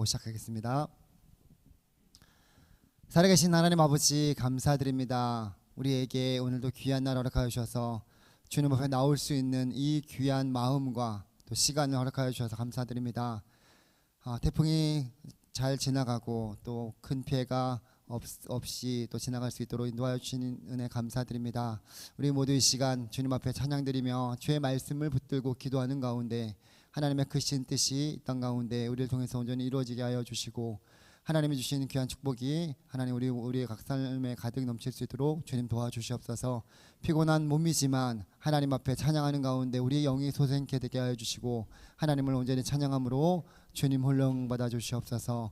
시작하겠습니다. 살아계신 하나님 아버지 감사드립니다. 우리에게 오늘도 귀한 날 허락하여 주셔서 주님 앞에 나올 수 있는 이 귀한 마음과 또 시간을 허락하여 주셔서 감사드립니다. 태풍이 잘 지나가고 또 큰 피해가 없이 또 지나갈 수 있도록 인도하여 주시는 은혜 감사드립니다. 우리 모두 이 시간 주님 앞에 찬양드리며 주의 말씀을 붙들고 기도하는 가운데 하나님의 크신 뜻이 이 땅 가운데 우리를 통해서 온전히 이루어지게 하여 주시고 하나님이 주시는 귀한 축복이 하나님 우리의 각 삶에 가득 넘칠 수 있도록 주님 도와주시옵소서. 피곤한 몸이지만 하나님 앞에 찬양하는 가운데 우리의 영이 솟아있게 되게 하여 주시고 하나님을 온전히 찬양함으로 주님 홀령받아 주시옵소서.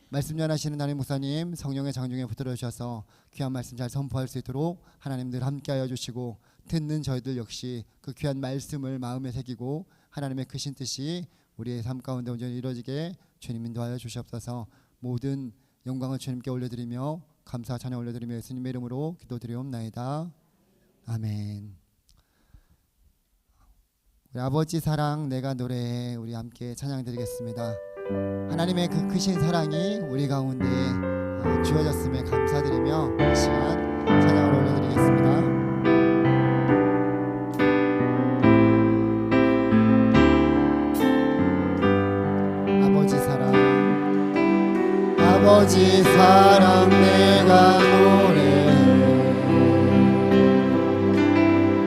말씀 전하시는 하나님 목사님 성령의 장중에 붙들어 주셔서 귀한 말씀 잘 선포할 수 있도록 하나님 늘 함께 하여 주시고 듣는 저희들 역시 그 귀한 말씀을 마음에 새기고 하나님의 크신 뜻이 우리의 삶 가운데 온전히 이루어지게 주님 인도하여 주시옵소서. 모든 영광을 주님께 올려드리며 감사 찬양 올려드리며 예수님의 이름으로 기도드리옵나이다. 아멘. 우리 아버지 사랑 내가 노래해 우리 함께 찬양드리겠습니다. 하나님의 그 크신 사랑이 우리 가운데 주어졌음에 감사드리며 이 시간 찬양을 올려드리겠습니다. 아버지 사랑 내가 노래해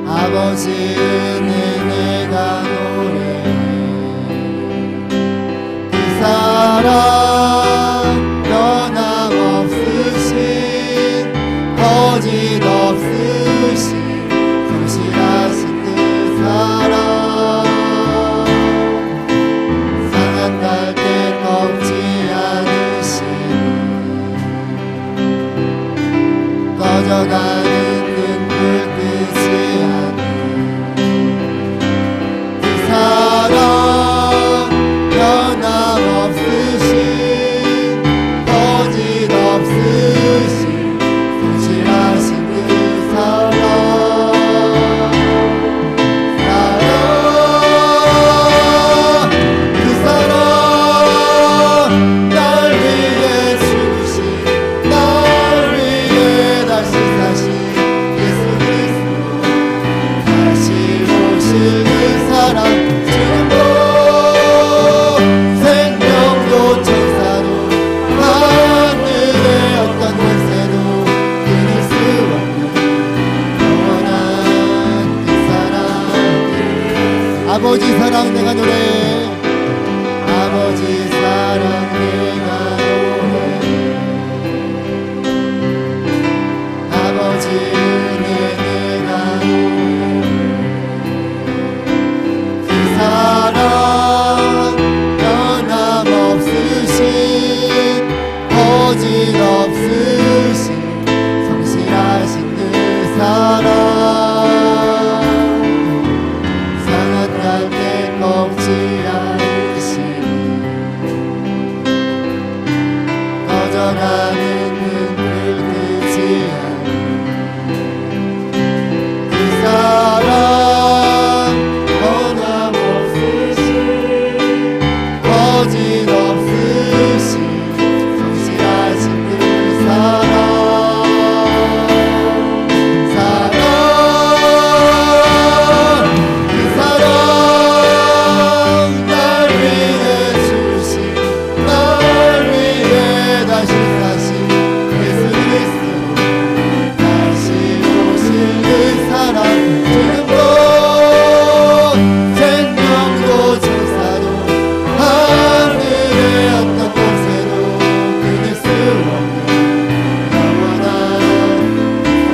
아버지 은혜 내가 노래해 그 사랑 변함없으신 거짓없으신 성실하신 그 사랑 상한 갈대 꺾지 꺼져가는 눈물 끄지 않는 그 사랑 변함없으신 거짓없으신 성실하신 그 사랑 그 사랑 날 위해 죽으신 날 위해 다시 예수 그리스도 다시 오실 그 사랑 지금도 생명도 천사도 하늘의 어떤 권세도 끊을 수 없는 영원한 그 사랑 아버지 사랑 내가 노래해 아버지 사랑 내가 노래해 아버지 은혜 내가 그 사랑 변함없으신 거짓없으신 성실하신 그 사랑 상한 갈대 꺾지 않으신 꺼져가는 눈물 끄지 않으신 사랑 변함없으신 거짓없으신 성실하신 그 사랑 그 사랑 날 위해 주신 날 위해 다시 사신 예수 그리스도 다시 오실 그 사랑 지금도 생명도 천사도 하늘의 어떤 곳에도 끊을 수 없는 영원한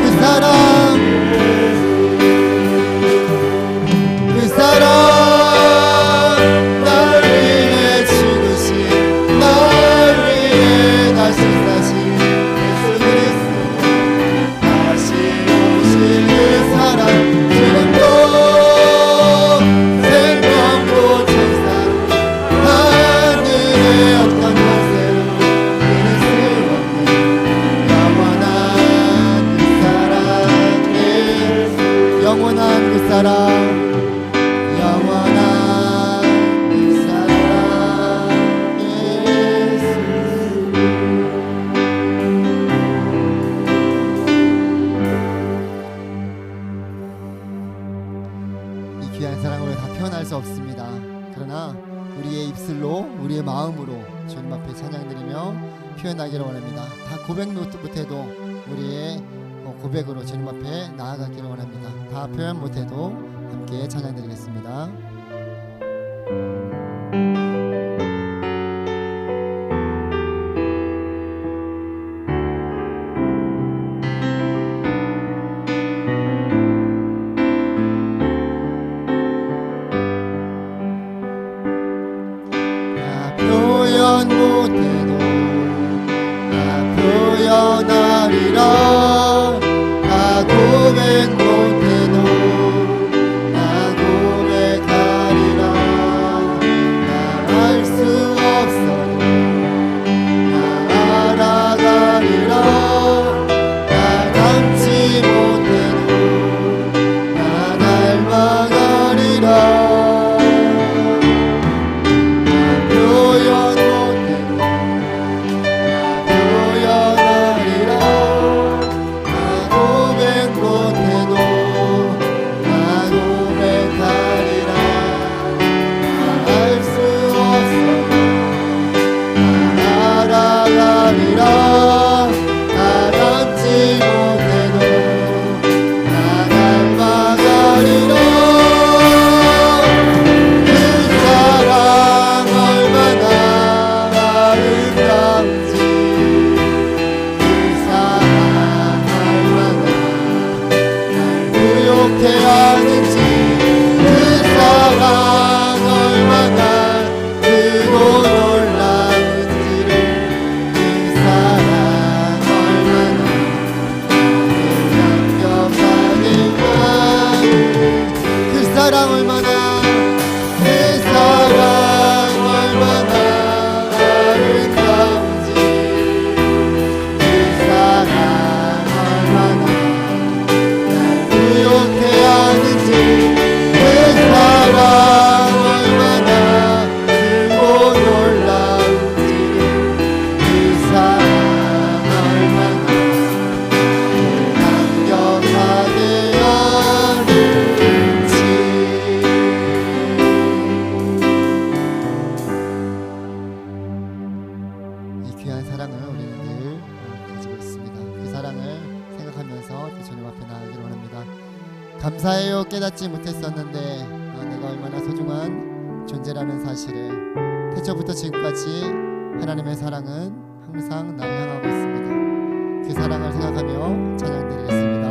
그 사랑 그 사랑 날 위해 죽으신 날 위해 다시 주님 앞에 찬양드리며 표현하기를 원합니다. 다 고백 못해도 우리의 고백으로 주님 앞에 나아가기를 원합니다. 다 표현 못해도 함께 찬양드리겠습니다. 표현 못해도 나 표현하리라. 나 고백 못해도 나 고백하리라. 나 알 수 없어도 나 알아가리라. 나 닮지 못해도 나 닮아가리라. 감사해요. 깨닫지 못했었는데 내가 얼마나 소중한 존재라는 사실을. 태초부터 지금까지 하나님의 사랑은 항상 날 향하고 있습니다. 그 사랑을 생각하며 찬양드리겠습니다.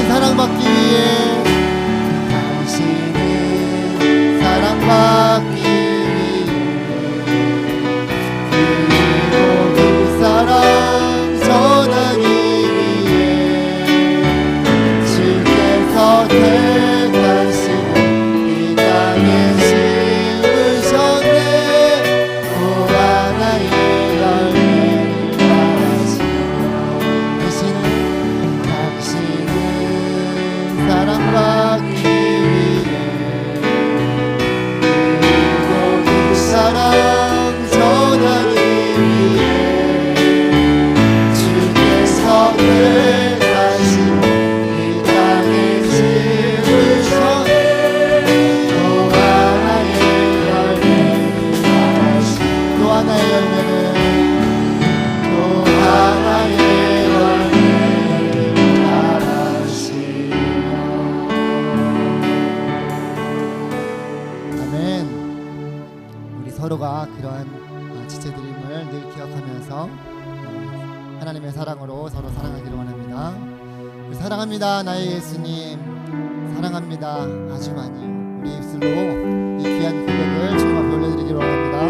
사랑받기 위해 서로가 그러한 지체드림을 늘 기억하면서 하나님의 사랑으로 서로 사랑하기를 원합니다. 사랑합니다 나의 예수님, 사랑합니다 아주 많이. 우리 입술로 이 귀한 고백을 주님 앞에 올려드리기를 원합니다.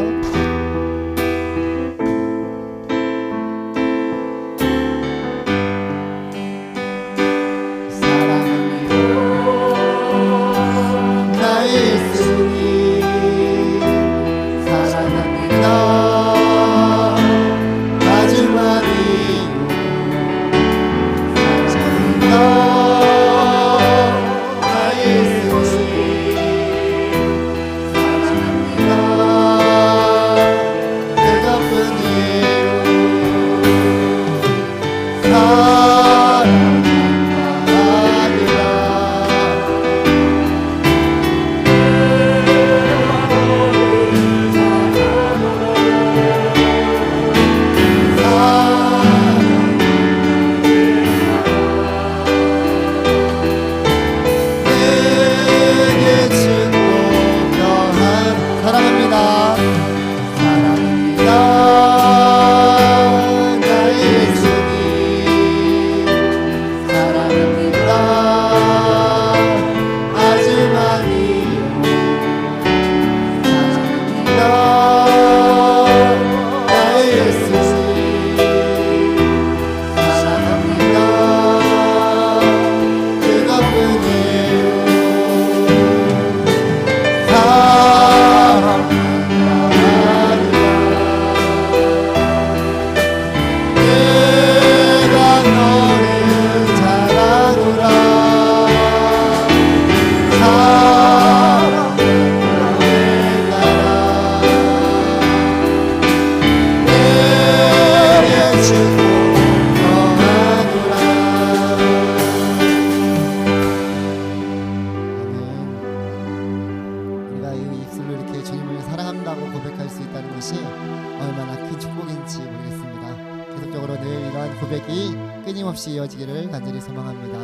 고백이 끊임없이 이어지기를 간절히 소망합니다.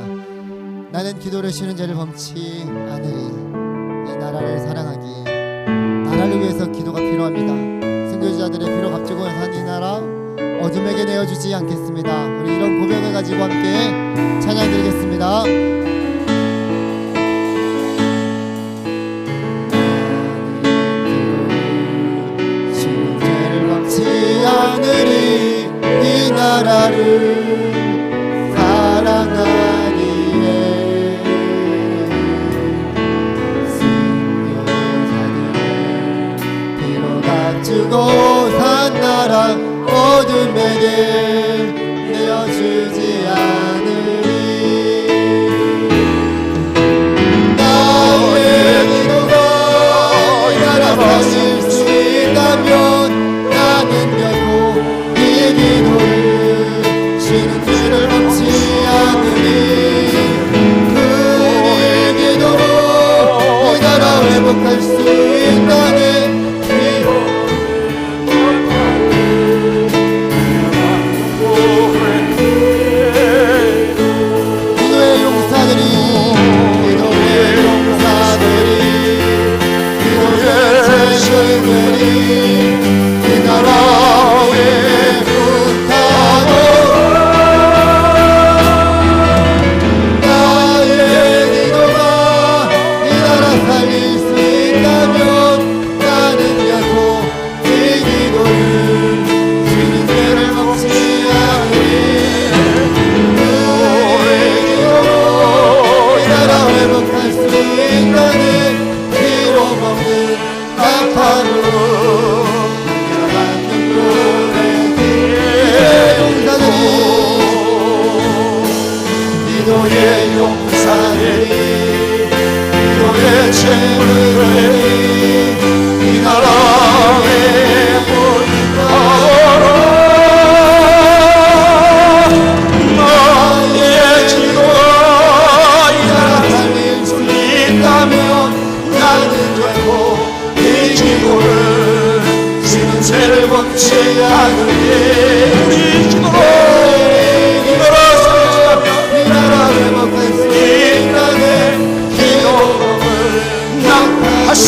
나는 기도를 쉬는 죄를 범치 않으리. 이 나라를 사랑하기에 나라를 위해서 기도가 필요합니다. 순교자들의 피로 값주고 산 이 나라 어둠에게 내어주지 않겠습니다. 우리 이런 고백을 가지고 함께 찬양 드리겠습니다. 쉬는 죄를 범치 않으리. 이 나라를 사랑하기에 순교자들의 피로 값주고 산 나라 어둠에게 내어주지 않으리. 나의 기도가 이 나라 살릴 수 있다면 나는 결코 이 기도를 쉬는 죄를 범치 않으리. 그의 기도로 이 나라 회복할 수 있다네.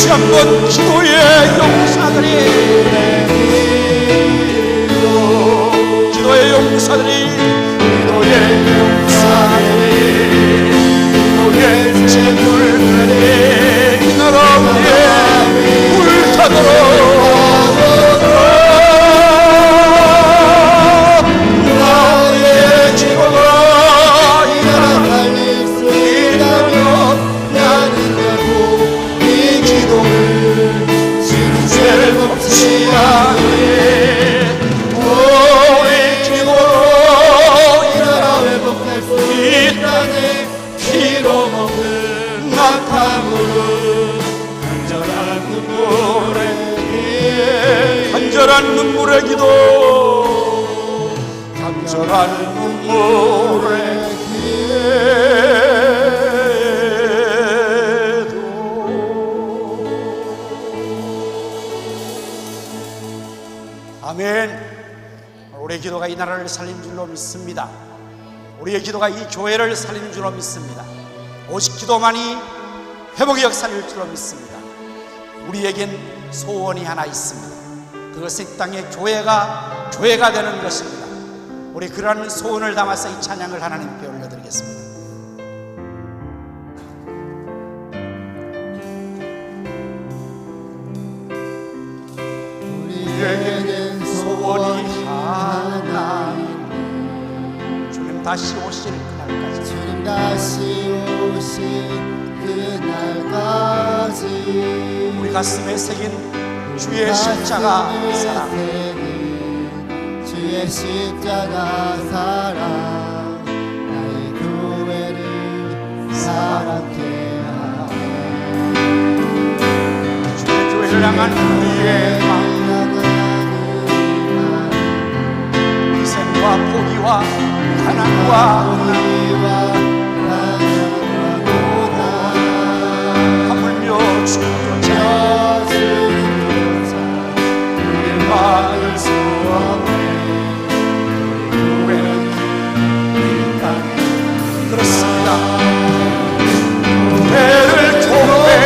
한번 기도의 용사들이 기도의 용사들이 기도의 제물들이 이 나라 위에 불타도록 나의 기도가 이 나라 살릴 수 있다면 나는 되고 이 기도를 죄를 덮지 않으리. 우리 기도로 이 나라 회복할 수 있다네. 피로 먹는 낙타무릇 간절한 눈물의 기도 간절한 눈물의 기도. 아멘. 우리의 기도가 이 나라를 살린 줄로 믿습니다. 우리의 기도가 이 교회를 살린 줄로 믿습니다. 오직 기도만이 회복의 역사를 일 줄로 믿습니다. 우리에겐 소원이 하나 있습니다. 그것은 이 땅의 교회가 되는 것입니다. 우리 그러한 소원을 담아서 이 찬양을 하나님께 올려드리겠습니다. 우리에겐 소원이 하나 있네. 주님 다시 오실 그날까지, 주님 다시 오실 그날까지 우리 가슴에 새긴 주의 십자가 사랑, 주의 십자가 사랑, 나의 교회를 사랑케 하라. 주의 교회를 향한 우리의 마음, 희생과 포기와 가난과 고난, 하물며 주님조차 우리를 막을 수 없네. 교회는 이 땅에 그렇습니다. 교회를 통해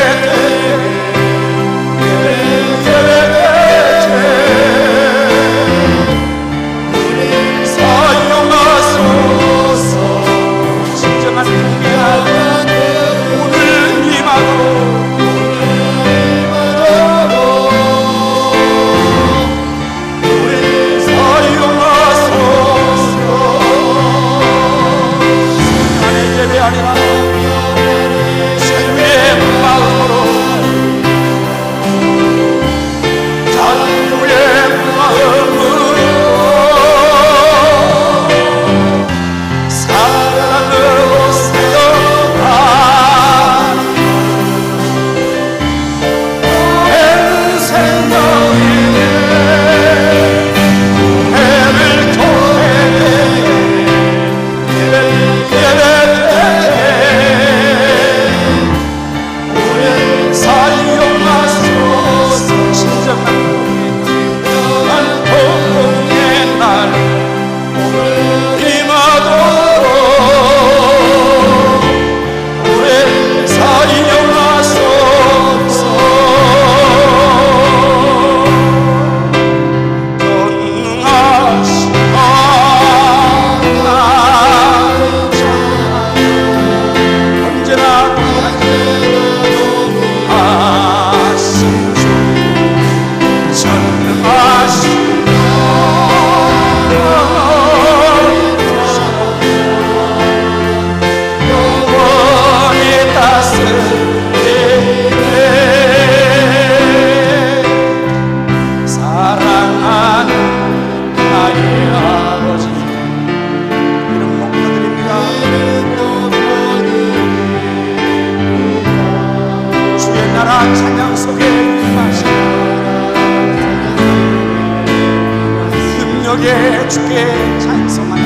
주께 찬송하네,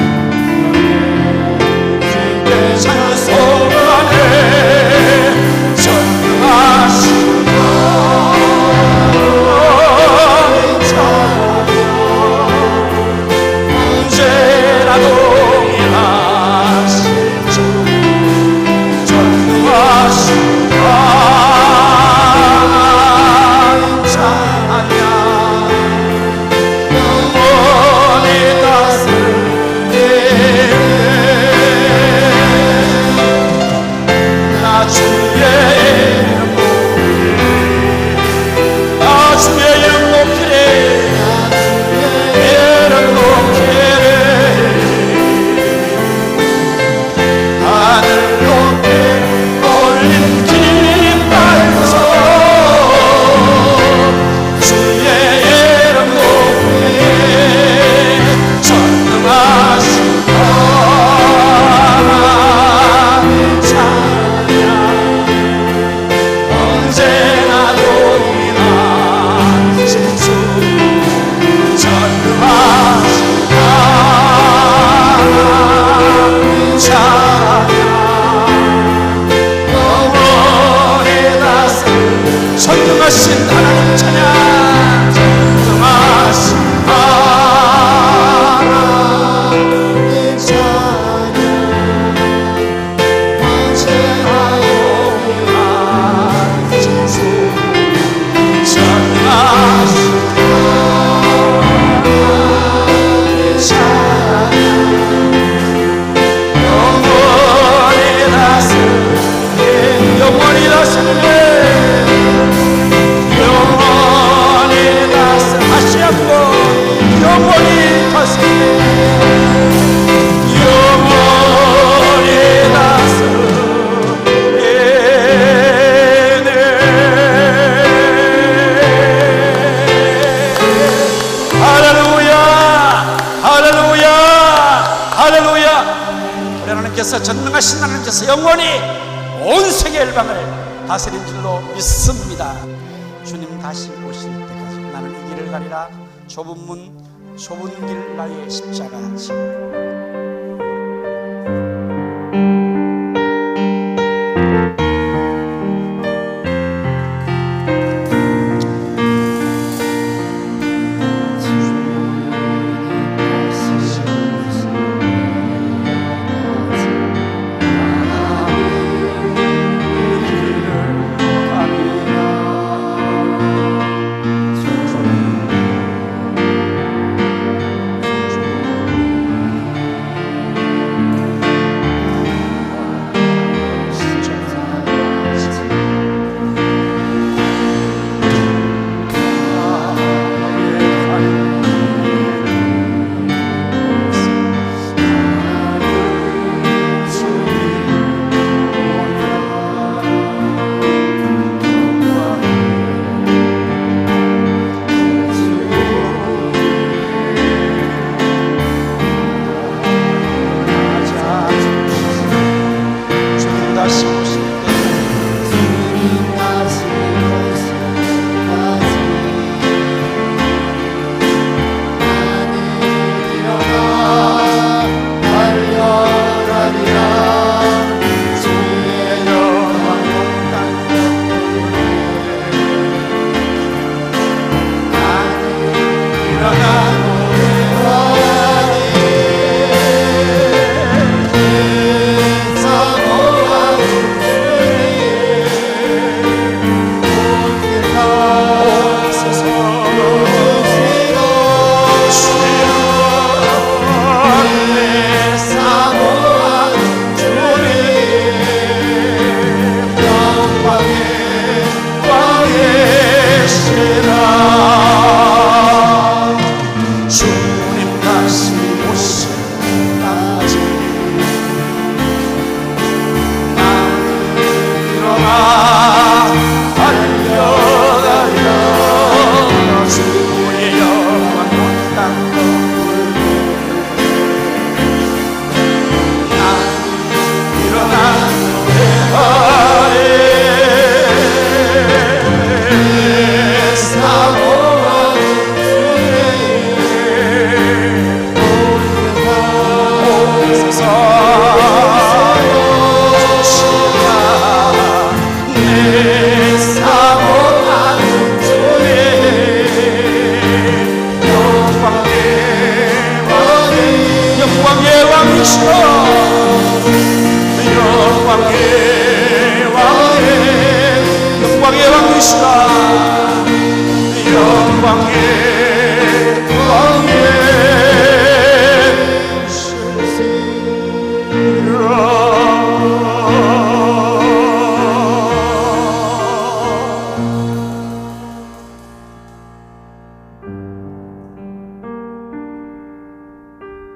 주께 찬송하네. 전능하신 언제나 동일하신 주, 전능하신 전능하신 하나님 찬양. 전능하신 하나님 찬양. 언제나 영원한 진수. 전능하신 하나님 찬양. 영원히 다스리네. 영원히 다스리네. 영원히 다스리네. 다시 한번 영원히 다스리네. 영원히 다스리네. 할렐루야, 할렐루야, 할렐루야. 우리 하나님께서, 전능하신 하나님께서 영원히 온 세계 열방을 다스린 줄로 믿습니다. 주님 다시 오실 때까지 나는 이 길을 가리라. 좁은 문 좁은 길 나의 십자가 지고.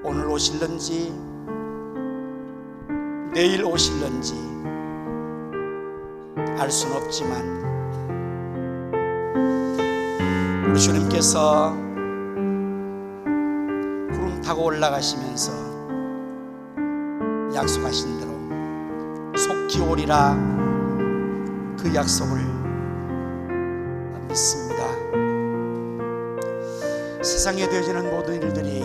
오늘 오실런지 내일 오실런지 알 수는 없지만 우리 주님께서 구름 타고 올라가시면서 약속하신 대로 속히 오리라 그 약속을 믿습니다. 세상에 되어지는 모든 일들이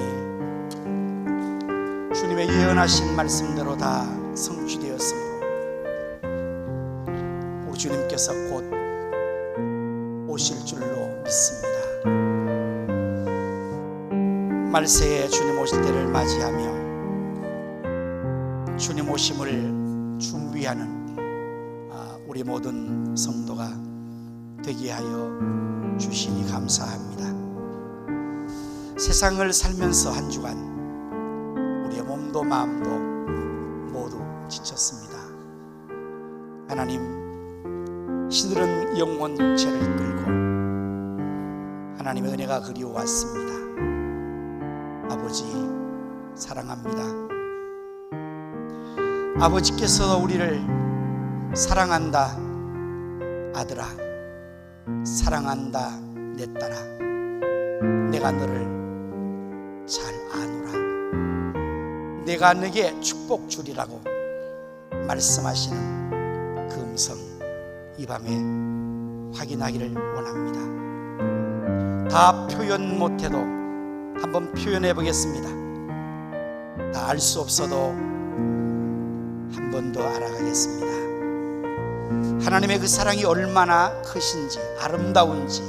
주님의 예언하신 말씀대로 다 성취되었으므로 우리 주님께서 곧 오실 줄로 믿습니다. 말세에 주님 오실 때를 맞이하며 주님 오심을 준비하는 우리 모든 성도가 되게 하여 주시니 감사합니다. 세상을 살면서 한 주간 우리의 몸도 마음도 모두 지쳤습니다. 하나님, 시들은 영혼 육체를 끌고 하나님의 은혜가 그리워왔습니다. 아버지 사랑합니다. 아버지께서 우리를 사랑한다 아들아, 사랑한다 내 딸아, 내가 너를 잘 아노라, 내가 네게 축복 주리라고 말씀하시는 그 음성 이 밤에 확인하기를 원합니다. 다 표현 못해도 한번 표현해 보겠습니다. 다 알 수 없어도 한 번 더 알아가겠습니다. 하나님의 그 사랑이 얼마나 크신지, 아름다운지,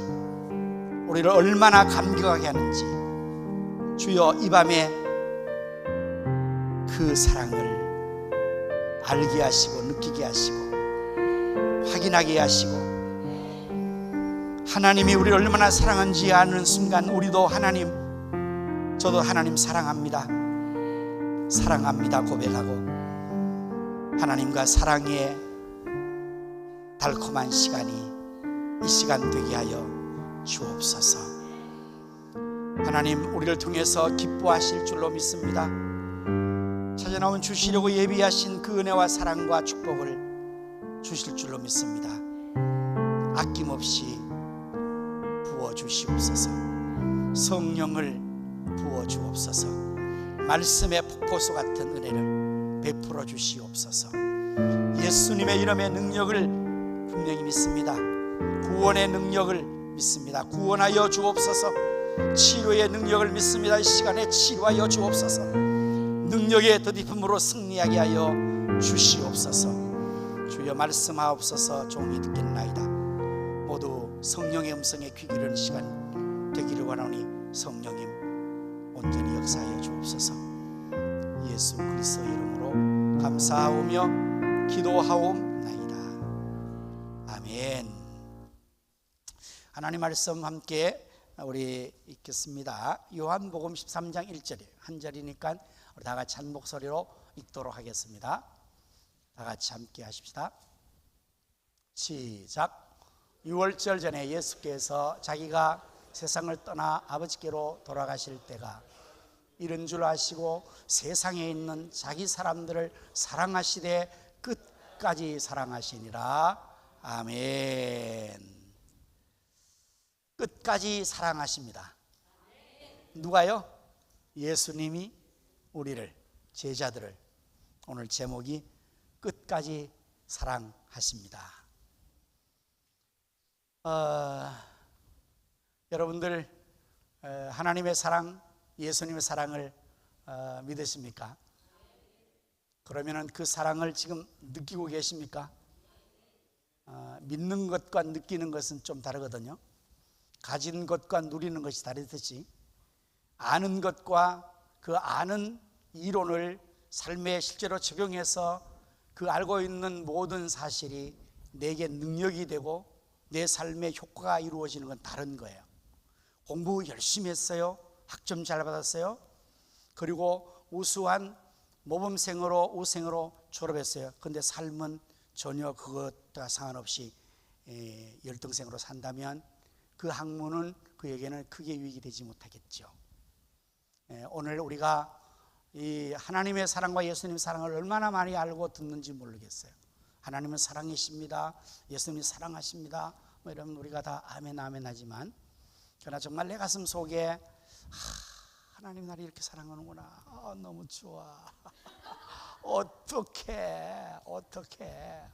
우리를 얼마나 감격하게 하는지 주여 이 밤에 그 사랑을 알게 하시고 느끼게 하시고 확인하게 하시고, 하나님이 우리를 얼마나 사랑한지 아는 순간 우리도 하나님, 저도 하나님 사랑합니다, 사랑합니다 고백하고 하나님과 사랑의 달콤한 시간이 이 시간 되게 하여 주옵소서. 하나님, 우리를 통해서 기뻐하실 줄로 믿습니다. 찾아나온 주시려고 예비하신 그 은혜와 사랑과 축복을 주실 줄로 믿습니다. 아낌없이 부어주시옵소서. 성령을 부어주옵소서. 말씀의 폭포수 같은 은혜를 베풀어 주시옵소서. 예수님의 이름의 능력을 분명히 믿습니다. 구원의 능력을 믿습니다. 구원하여 주옵소서. 치료의 능력을 믿습니다. 이 시간에 치료하여 주옵소서. 능력의 더디픔으로 승리하게 하여 주시옵소서. 주여 말씀하옵소서. 종이 듣겠나이다. 모두 성령의 음성에 귀 기울이는 시간 되기를 원하오니 성령님 온전히 역사하여 주옵소서. 예수 그리스도의 이름으로 감사하오며 기도하옵나이다. 아멘. 하나님 말씀 함께 우리 읽겠습니다. 요한복음 13장 1절이에요. 한 절이니까 우리 다 같이 한 목소리로 읽도록 하겠습니다. 다 같이 함께 하십시다. 시작. 6월절 전에 예수께서 자기가 세상을 떠나 아버지께로 돌아가실 때가 이른 줄 아시고 세상에 있는 자기 사람들을 사랑하시되 끝까지 사랑하시니라. 아멘. 끝까지 사랑하십니다. 누가요? 예수님이 우리를, 제자들을. 오늘 제목이 끝까지 사랑하십니다. 여러분들 하나님의 사랑, 예수님의 사랑을 믿으십니까? 그러면 그 사랑을 지금 느끼고 계십니까? 믿는 것과 느끼는 것은 좀 다르거든요. 가진 것과 누리는 것이 다르듯이 아는 것과 그 아는 이론을 삶에 실제로 적용해서 그 알고 있는 모든 사실이 내게 능력이 되고 내 삶의 효과가 이루어지는 건 다른 거예요. 공부 열심히 했어요. 학점 잘 받았어요. 그리고 우수한 모범생으로 우생으로 졸업했어요. 그런데 삶은 전혀 그것과 상관없이 열등생으로 산다면 그 학문은 그에게는 크게 유익이 되지 못하겠죠. 오늘 우리가 이 하나님의 사랑과 예수님의 사랑을 얼마나 많이 알고 듣는지 모르겠어요. 하나님은 사랑이십니다. 예수님이 사랑하십니다. 뭐 이러면 우리가 다 아멘 아멘 하지만, 그러나 정말 내 가슴 속에 하나님 나를 이렇게 사랑하는구나. 너무 좋아. 어떻게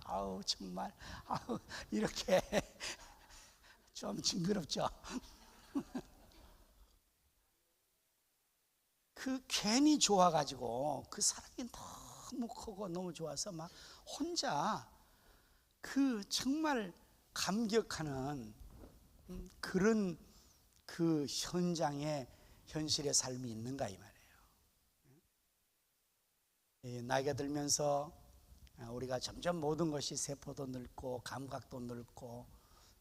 아우 정말 아우 이렇게 좀 징그럽죠. 그 괜히 좋아가지고 그 사랑이 너무 크고 너무 좋아서 막 혼자 그 정말 감격하는 그런 그 현장에 현실의 삶이 있는가 이 말이에요. 나이가 들면서 우리가 점점 모든 것이 세포도 늙고 감각도 늙고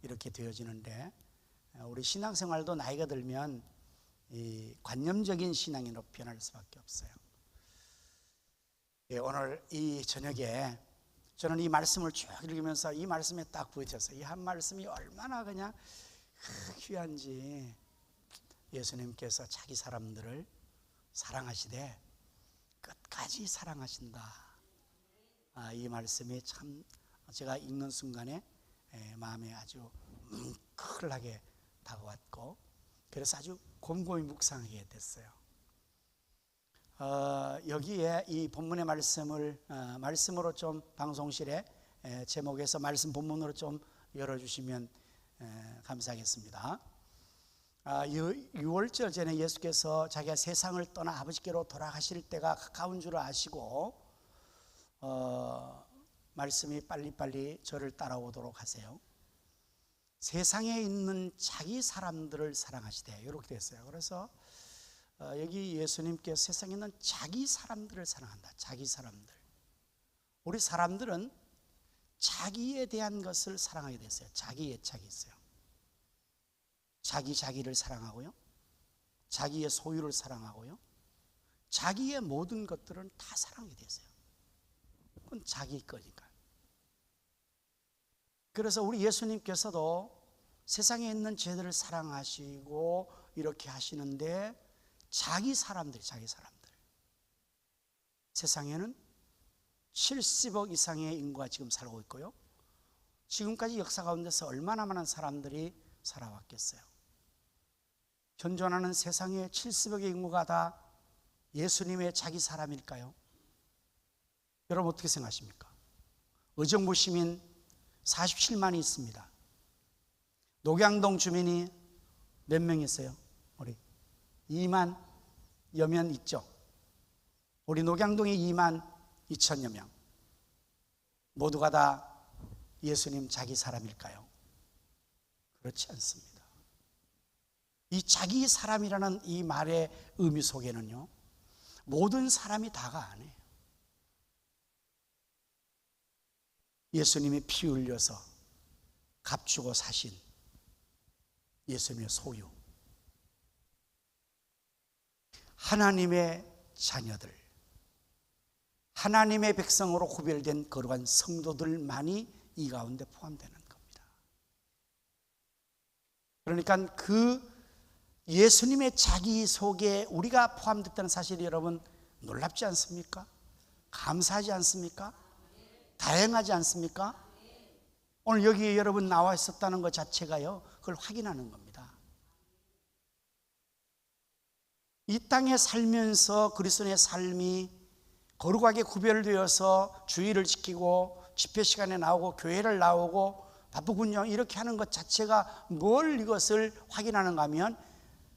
이렇게 되어지는데, 우리 신앙생활도 나이가 들면 이 관념적인 신앙으로 변할 수밖에 없어요. 오늘 이 저녁에 저는 이 말씀을 쭉 읽으면서 이 말씀에 딱 부딪혔어요. 이 한 말씀이 얼마나 그냥 귀한지. 예수님께서 자기 사람들을 사랑하시되 끝까지 사랑하신다. 이 말씀이 참 제가 읽는 순간에 마음에 아주 뭉클하게 다가왔고, 그래서 아주 곰곰이 묵상하게 됐어요. 여기에 이 본문의 말씀을 말씀으로 좀 방송실에 제목에서 말씀 본문으로 좀 열어주시면 감사하겠습니다. 6월절 전에 예수께서 자기가 세상을 떠나 아버지께로 돌아가실 때가 가까운 줄 아시고 말씀이 빨리빨리 저를 따라오도록 하세요. 세상에 있는 자기 사람들을 사랑하시되, 이렇게 됐어요. 그래서 여기 예수님께서 세상에 있는 자기 사람들을 사랑한다. 자기 사람들. 우리 사람들은 자기에 대한 것을 사랑하게 됐어요. 자기 애착이 있어요. 자기를 사랑하고요, 자기의 소유를 사랑하고요, 자기의 모든 것들은 다 사랑하게 됐어요. 그건 자기 거니까. 그래서 우리 예수님께서도 세상에 있는 죄들을 사랑하시고 이렇게 하시는데, 자기 사람들, 세상에는 70억 이상의 인구가 지금 살고 있고요, 지금까지 역사 가운데서 얼마나 많은 사람들이 살아왔겠어요. 현존하는 세상의 70억의 인구가 다 예수님의 자기 사람일까요? 여러분 어떻게 생각하십니까? 의정부 시민 47만이 있습니다. 녹양동 주민이 몇 명 있어요? 우리 2만 여면 있죠. 우리 녹양동에 2만 2천여 명. 모두가 다 예수님 자기 사람일까요? 그렇지 않습니다. 이 자기 사람이라는 이 말의 의미 속에는요, 모든 사람이 다가 아니에요. 예수님이 피 흘려서 값주고 사신 예수님의 소유, 하나님의 자녀들, 하나님의 백성으로 구별된 거룩한 성도들만이 이 가운데 포함되는 겁니다. 그러니까 그 예수님의 자기 속에 우리가 포함됐다는 사실이 여러분 놀랍지 않습니까? 감사하지 않습니까? 다행하지 않습니까? 오늘 여기 여러분 나와 있었다는 것 자체가요, 그걸 확인하는 겁니다. 이 땅에 살면서 그리스도의 삶이 거룩하게 구별되어서 주의를 지키고 집회 시간에 나오고 교회를 나오고 바쁘군요 이렇게 하는 것 자체가 뭘 이것을 확인하는가 하면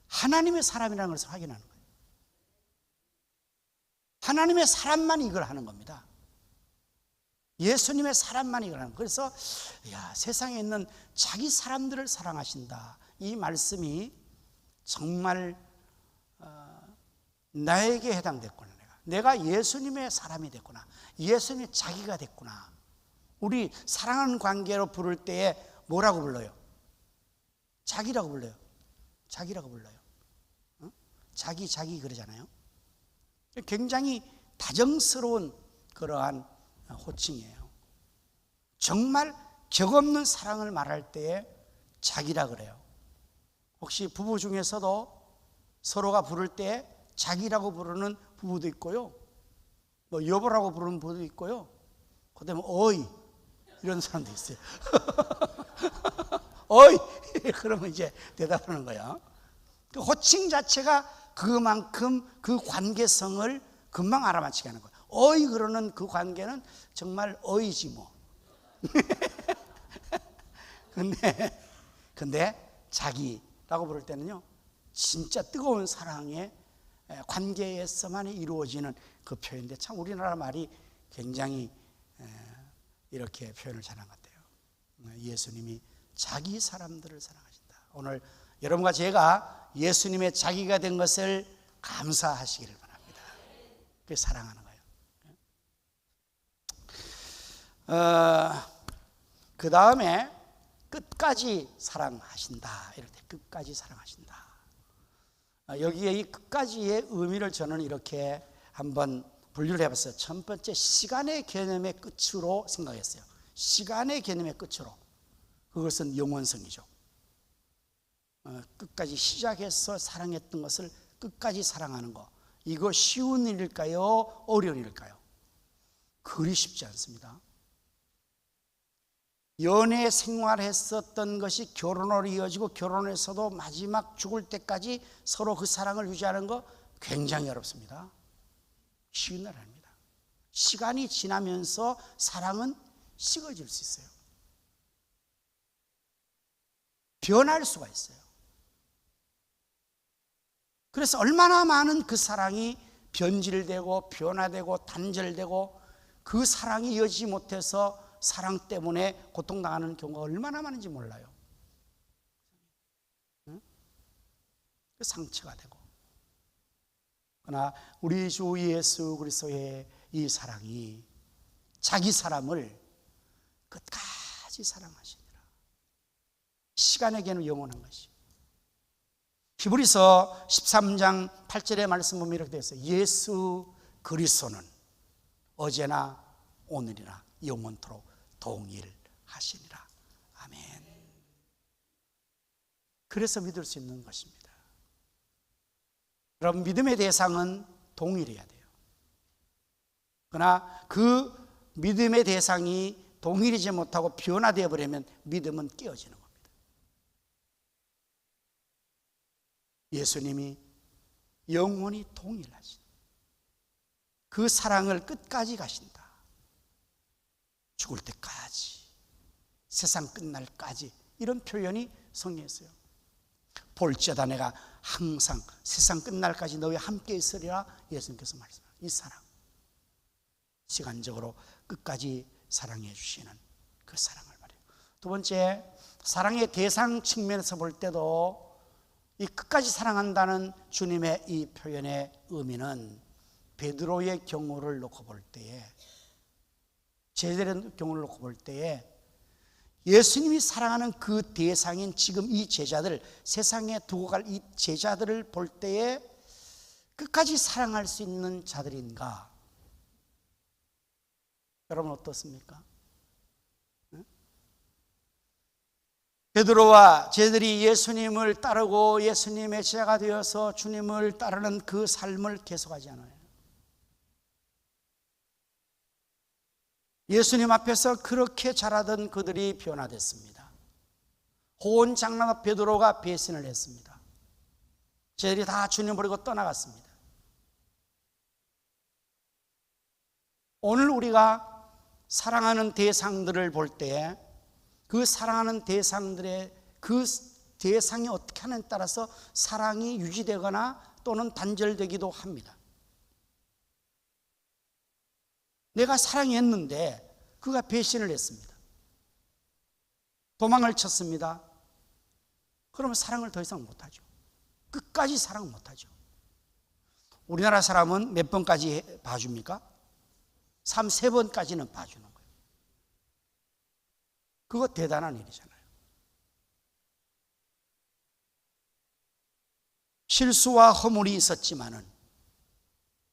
하나님의 사람이라는 것을 확인하는 거예요. 하나님의 사람만 이걸 하는 겁니다. 예수님의 사람만 이걸 하는 거예요. 그래서 세상에 있는 자기 사람들을 사랑하신다. 이 말씀이 정말 나에게 해당됐구나. 내가 예수님의 사람이 됐구나. 예수님의 자기가 됐구나. 우리 사랑하는 관계로 부를 때에 뭐라고 불러요? 자기라고 불러요. 자기라고 불러요. 자기 그러잖아요. 굉장히 다정스러운 그러한 호칭이에요. 정말 격없는 사랑을 말할 때에 자기라 그래요. 혹시 부부 중에서도 서로가 부를 때 자기라고 부르는 부부도 있고요, 뭐 여보라고 부르는 부부도 있고요, 그 다음에 어이 이런 사람도 있어요. 어이 그러면 이제 대답하는 거야. 그 호칭 자체가 그만큼 그 관계성을 금방 알아맞히게 하는 거예요. 어이 그러는 그 관계는 정말 어이지 뭐. 근데 자기라고 부를 때는요, 진짜 뜨거운 사랑의 관계에서만 이루어지는 그 표현인데, 참 우리나라 말이 굉장히 이렇게 표현을 잘한 것 같아요. 예수님이 자기 사람들을 사랑하신다. 오늘 여러분과 제가 예수님의 자기가 된 것을 감사하시기를 바랍니다. 그게 사랑하는 거예요. 그 다음에 끝까지 사랑하신다. 이럴 때 끝까지 사랑하신다. 여기에 이 끝까지의 의미를 저는 이렇게 한번 분류를 해봤어요. 첫 번째, 시간의 개념의 끝으로 생각했어요. 시간의 개념의 끝으로. 그것은 영원성이죠. 끝까지 시작해서 사랑했던 것을 끝까지 사랑하는 거, 이거 쉬운 일일까요? 어려운 일일까요? 그리 쉽지 않습니다. 연애 생활했었던 것이 결혼으로 이어지고 결혼에서도 마지막 죽을 때까지 서로 그 사랑을 유지하는 거 굉장히 어렵습니다. 쉬운 일 아닙니다. 시간이 지나면서 사랑은 식어질 수 있어요. 변할 수가 있어요. 그래서 얼마나 많은 그 사랑이 변질되고 변화되고 단절되고 그 사랑이 이어지지 못해서 사랑 때문에 고통당하는 경우가 얼마나 많은지 몰라요. 그 상처가 되고. 그러나 우리 주 예수 그리스도의 이 사랑이 자기 사람을 끝까지 사랑하시니라. 시간에게는 영원한 것이. 히브리서 13장 8절의 말씀 보면 이렇게 되어 있어요. 예수 그리스도는 어제나 오늘이나 영원토록 동일하시니라. 아멘. 그래서 믿을 수 있는 것입니다. 여러분, 믿음의 대상은 동일해야 돼요. 그러나 그 믿음의 대상이 동일하지 못하고 변화되어 버리면 믿음은 깨어지는 겁니다. 예수님이 영원히 동일하신 그 사랑을 끝까지 가신다. 죽을 때까지, 세상 끝날까지, 이런 표현이 성경에 있어요. 볼지어다 내가 항상 세상 끝날까지 너희와 함께 있으리라 예수님께서 말씀하셨어요. 이 사랑, 시간적으로 끝까지 사랑해 주시는 그 사랑을 말해요. 두 번째, 사랑의 대상 측면에서 볼 때도 이 끝까지 사랑한다는 주님의 이 표현의 의미는 베드로의 경우를 놓고 볼 때에, 제자들의 경우를 놓고 볼 때에 예수님이 사랑하는 그 대상인 지금 이 제자들, 세상에 두고 갈 이 제자들을 볼 때에 끝까지 사랑할 수 있는 자들인가? 여러분 어떻습니까? 베드로와 제자들이 예수님을 따르고 예수님의 제자가 되어서 주님을 따르는 그 삶을 계속하지 않아요. 예수님 앞에서 그렇게 자라던 그들이 변화됐습니다. 호언장담한 베드로가 배신을 했습니다. 제자들이 다 주님 버리고 떠나갔습니다. 오늘 우리가 사랑하는 대상들을 볼 때에 그 사랑하는 대상들의 그 대상이 어떻게 하느냐에 따라서 사랑이 유지되거나 또는 단절되기도 합니다. 내가 사랑했는데 그가 배신을 했습니다. 도망을 쳤습니다. 그러면 사랑을 더 이상 못하죠. 끝까지 사랑을 못하죠. 우리나라 사람은 몇 번까지 봐줍니까? 3-4번까지는 봐주는 거예요. 그거 대단한 일이잖아요. 실수와 허물이 있었지만은,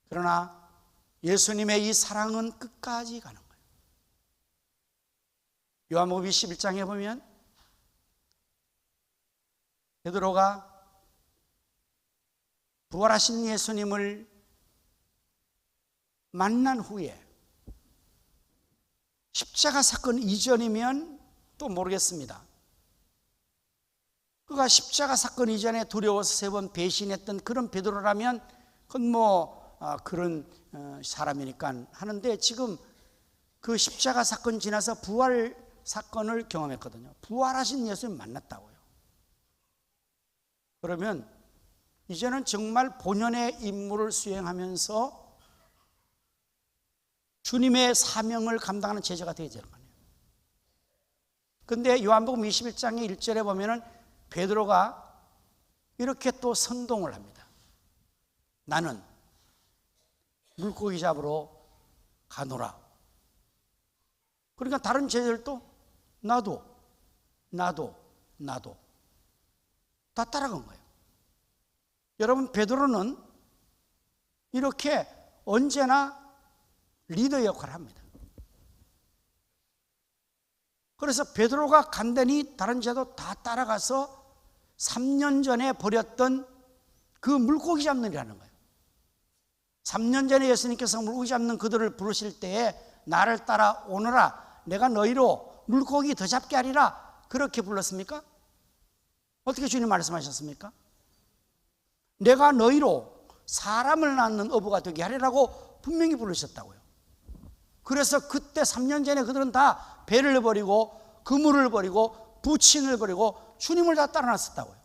그러나 예수님의 이 사랑은 끝까지 가는 거예요. 요한복음 21장에 보면 베드로가 부활하신 예수님을 만난 후에, 십자가 사건 이전이면 또 모르겠습니다. 그가 십자가 사건 이전에 두려워서 3번 배신했던 그런 베드로라면 그건 그런 사람이니까 하는데, 지금 그 십자가 사건 지나서 부활 사건을 경험했거든요. 부활하신 예수님 만났다고요. 그러면 이제는 정말 본연의 임무를 수행하면서 주님의 사명을 감당하는 제자가 되어야 되는 거예요. 그런데 요한복음 21장의 1절에 보면은 베드로가 이렇게 또 선동을 합니다. 나는 물고기 잡으러 가노라. 그러니까 다른 제자들도 나도 다 따라간 거예요. 여러분, 베드로는 이렇게 언제나 리더 역할을 합니다. 그래서 베드로가 간다니 다른 제자도 다 따라가서 3년 전에 버렸던 그 물고기 잡는 일하는 거예요. 3년 전에 예수님께서 물고기 잡는 그들을 부르실 때에 나를 따라 오너라, 내가 너희로 물고기 더 잡게 하리라, 그렇게 불렀습니까? 어떻게 주님 말씀하셨습니까? 내가 너희로 사람을 낳는 어부가 되게 하리라고 분명히 부르셨다고요. 그래서 그때 3년 전에 그들은 다 배를 버리고 그물을 버리고 부친을 버리고 주님을 다 따라 나섰다고요.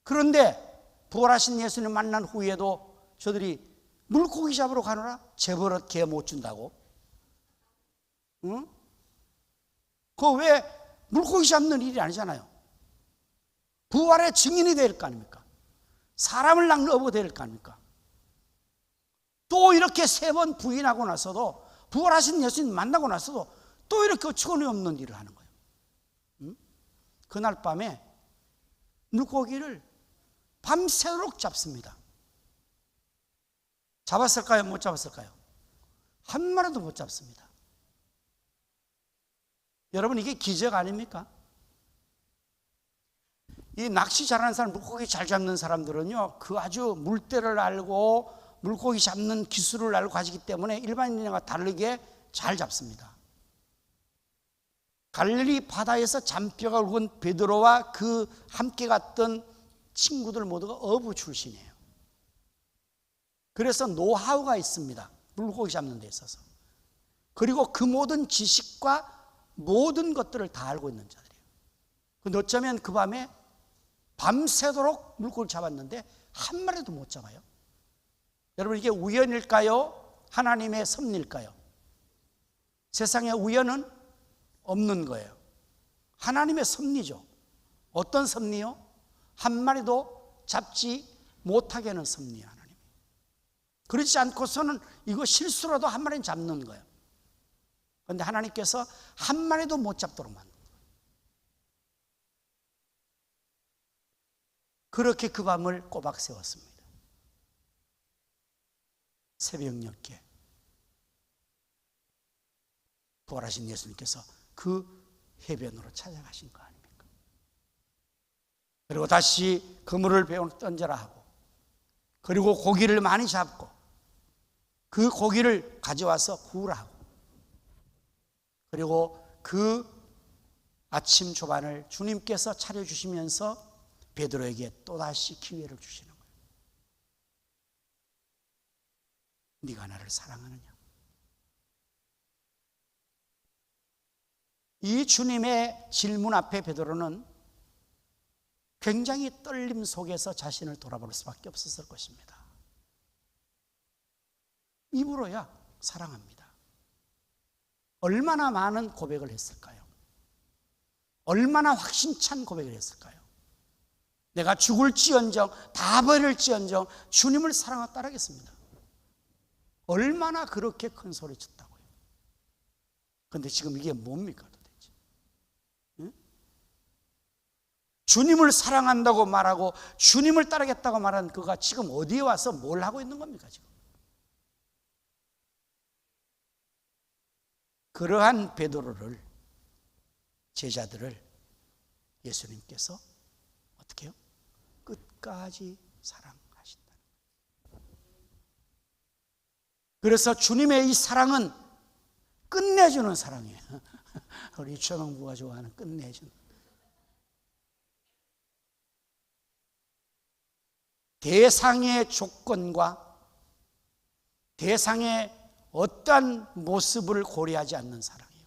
그런데 부활하신 예수님 만난 후에도 저들이 물고기 잡으러 가노라? 재벌은 개 못 준다고? 응? 그거 왜 물고기 잡는 일이 아니잖아요. 부활의 증인이 될 거 아닙니까? 사람을 낳는 어부가 될 거 아닙니까? 또 이렇게 3번 부인하고 나서도, 부활하신 예수님 만나고 나서도 또 이렇게 어처구니 없는 일을 하는 거예요. 응? 그날 밤에 물고기를 밤새도록 잡습니다. 잡았을까요? 못 잡았을까요? 한 마리도 못 잡습니다. 여러분, 이게 기적 아닙니까? 이 낚시 잘하는 사람, 물고기 잘 잡는 사람들은요, 그 아주 물때를 알고 물고기 잡는 기술을 알고 가지기 때문에 일반인과 다르게 잘 잡습니다. 갈릴리 바다에서 잔뼈가 굵은 베드로와 그 함께 갔던 친구들 모두가 어부 출신이에요. 그래서 노하우가 있습니다. 물고기 잡는 데 있어서. 그리고 그 모든 지식과 모든 것들을 다 알고 있는 자들이에요. 근데 어쩌면 그 밤에 밤새도록 물고기를 잡았는데 한 마리도 못 잡아요. 여러분, 이게 우연일까요? 하나님의 섭리일까요? 세상에 우연은 없는 거예요. 하나님의 섭리죠. 어떤 섭리요? 한 마리도 잡지 못하게 하는 섭리예요, 하나님. 그렇지 않고서는 이거 실수라도 한 마리는 잡는 거예요. 그런데 하나님께서 한 마리도 못 잡도록 만든 거예요. 그렇게 그 밤을 꼬박 세웠습니다. 새벽 6개 부활하신 예수님께서 그 해변으로 찾아가신 거 아닙니까? 그리고 다시 그물을 던져라 하고, 그리고 고기를 많이 잡고 그 고기를 가져와서 구우라 하고, 그리고 그 아침 조반을 주님께서 차려주시면서 베드로에게 또다시 기회를 주시는 거예요. 네가 나를 사랑하느냐? 이 주님의 질문 앞에 베드로는 굉장히 떨림 속에서 자신을 돌아볼 수밖에 없었을 것입니다. 입으로야 사랑합니다. 얼마나 많은 고백을 했을까요? 얼마나 확신찬 고백을 했을까요? 내가 죽을지언정 다 버릴지언정 주님을 사랑하고 따르겠습니다. 얼마나 그렇게 큰 소리 쳤다고요. 그런데 지금 이게 뭡니까 도대체? 응? 주님을 사랑한다고 말하고 주님을 따르겠다고 말하는 그가 지금 어디에 와서 뭘 하고 있는 겁니까 지금? 그러한 베드로를, 제자들을 예수님께서 어떻게 해요? 끝까지 사랑하신다. 그래서 주님의 이 사랑은 끝내주는 사랑이에요. 우리 최동부가 좋아하는 끝내주는. 대상의 조건과 대상의 어떠한 모습을 고려하지 않는 사랑이에요.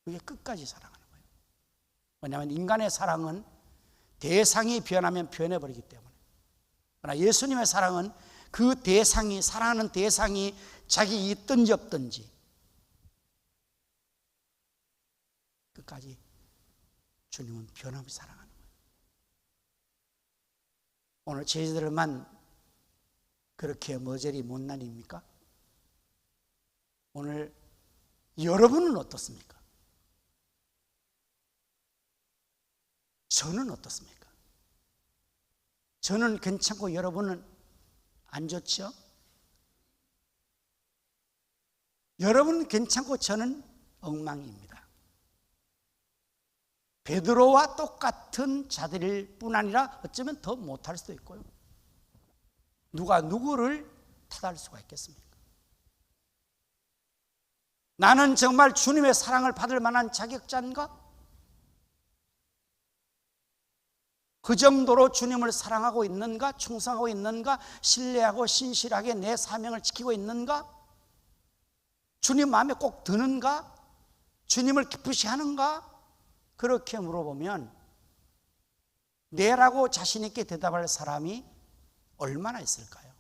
그게 끝까지 사랑하는 거예요. 왜냐하면 인간의 사랑은 대상이 변하면 변해버리기 때문에. 그러나 예수님의 사랑은 그 대상이, 사랑하는 대상이 자기 있든지 없든지 끝까지 주님은 변함없이 사랑하는 거예요. 오늘 저희들만 그렇게 머저리 못난입니까? 오늘 여러분은 어떻습니까? 저는 어떻습니까? 저는 괜찮고 여러분은 안 좋죠? 여러분은 괜찮고 저는 엉망입니다. 베드로와 똑같은 자들일 뿐 아니라 어쩌면 더 못할 수도 있고요. 누가 누구를 탓할 수가 있겠습니까? 나는 정말 주님의 사랑을 받을 만한 자격자인가? 그 정도로 주님을 사랑하고 있는가? 충성하고 있는가? 신뢰하고 신실하게 내 사명을 지키고 있는가? 주님 마음에 꼭 드는가? 주님을 기쁘시 하는가? 그렇게 물어보면 네라고 자신 있게 대답할 사람이 얼마나 있을까요?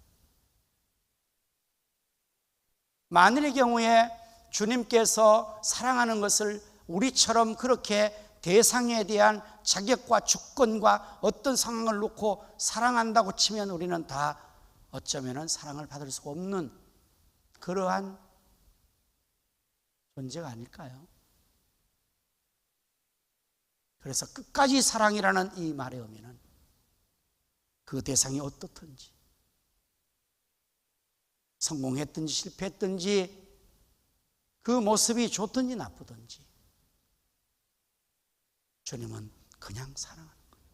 만일의 경우에 주님께서 사랑하는 것을 우리처럼 그렇게 대상에 대한 자격과 주권과 어떤 상황을 놓고 사랑한다고 치면 우리는 다 어쩌면 사랑을 받을 수가 없는 그러한 존재가 아닐까요? 그래서 끝까지 사랑이라는 이 말의 의미는 그 대상이 어떻든지 성공했든지 실패했든지 그 모습이 좋든지 나쁘든지 주님은 그냥 사랑하는 거예요.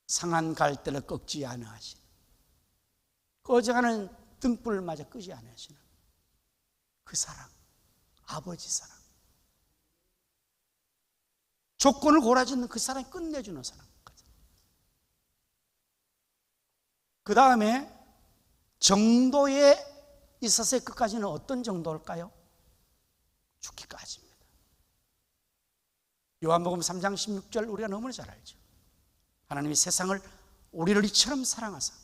상한 갈대를 꺾지 않으시는, 꺼져가는 등불마저 끄지 않으시는 그 사랑, 아버지 사랑, 조건을 골아주는 그 사랑이 끝내주는 사랑. 그 다음에 정도에 있어서의 끝까지는 어떤 정도일까요? 죽기까지입니다. 요한복음 3장 16절 우리가 너무나 잘 알죠. 하나님이 세상을 우리를 이처럼 사랑하사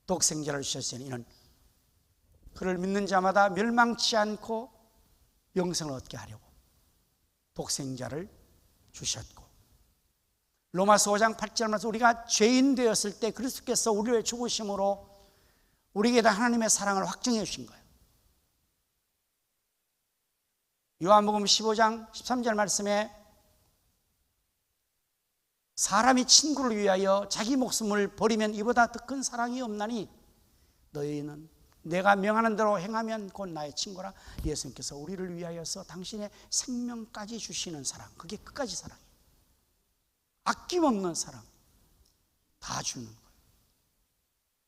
독생자를 주셨으니 이는 그를 믿는 자마다 멸망치 않고 영생을 얻게 하려고 독생자를 주셨고, 로마서 5장 8절 말씀 우리가 죄인 되었을 때 그리스도께서 우리를 죽으심으로 우리에게 하나님의 사랑을 확증해 주신 거예요. 요한복음 15장 13절 말씀에 사람이 친구를 위하여 자기 목숨을 버리면 이보다 더 큰 사랑이 없나니 너희는 내가 명하는 대로 행하면 곧 나의 친구라. 예수님께서 우리를 위하여서 당신의 생명까지 주시는 사랑, 그게 끝까지 사랑이에요. 아낌없는 사랑, 다 주는 거예요.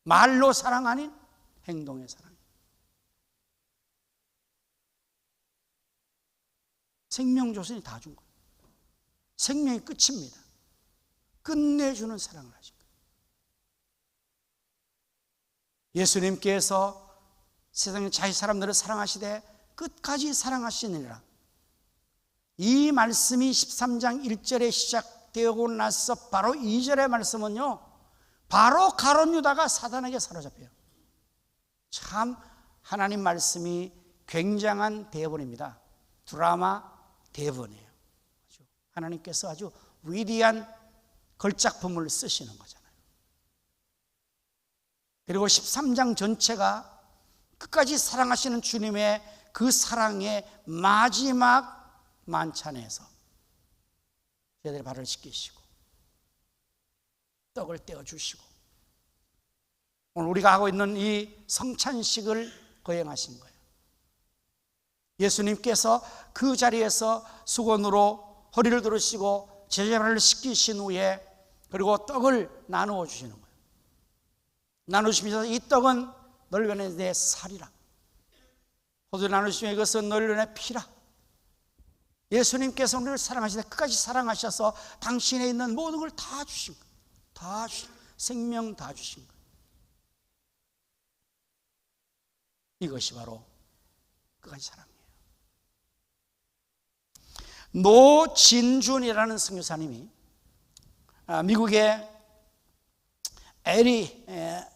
말로 사랑 아닌 행동의 사랑. 생명 조선이 다 준 거예요. 생명이 끝입니다. 끝내주는 사랑을 하신 거예요. 예수님께서 세상의 자기 사람들을 사랑하시되 끝까지 사랑하시느니라. 이 말씀이 13장 1절에 시작되고 나서 바로 2절의 말씀은요, 바로 가룟 유다가 사단에게 사로잡혀요. 참 하나님 말씀이 굉장한 대본입니다. 드라마 대본이에요. 하나님께서 아주 위대한 걸작품을 쓰시는 거잖아요. 그리고 13장 전체가 끝까지 사랑하시는 주님의 그 사랑의 마지막 만찬에서 저희들의 발을 씻기시고 떡을 떼어주시고 오늘 우리가 하고 있는 이 성찬식을 거행하신 거예요. 예수님께서 그 자리에서 수건으로 허리를 두르시고 제자발을 씻기신 후에 그리고 떡을 나누어 주시는 거예요. 나누시면서 이 떡은 너를 위해 내 살이라, 포도주 나누시면 이것은 너를 위해 피라. 예수님께서 우리를 사랑하시되 끝까지 사랑하셔서 당신에 있는 모든 걸 다 주신 거예요. 다 주신, 생명 다 주신 거예요. 이것이 바로 끝까지 사랑이에요. 노진준이라는 선교사님이 미국의 애리조나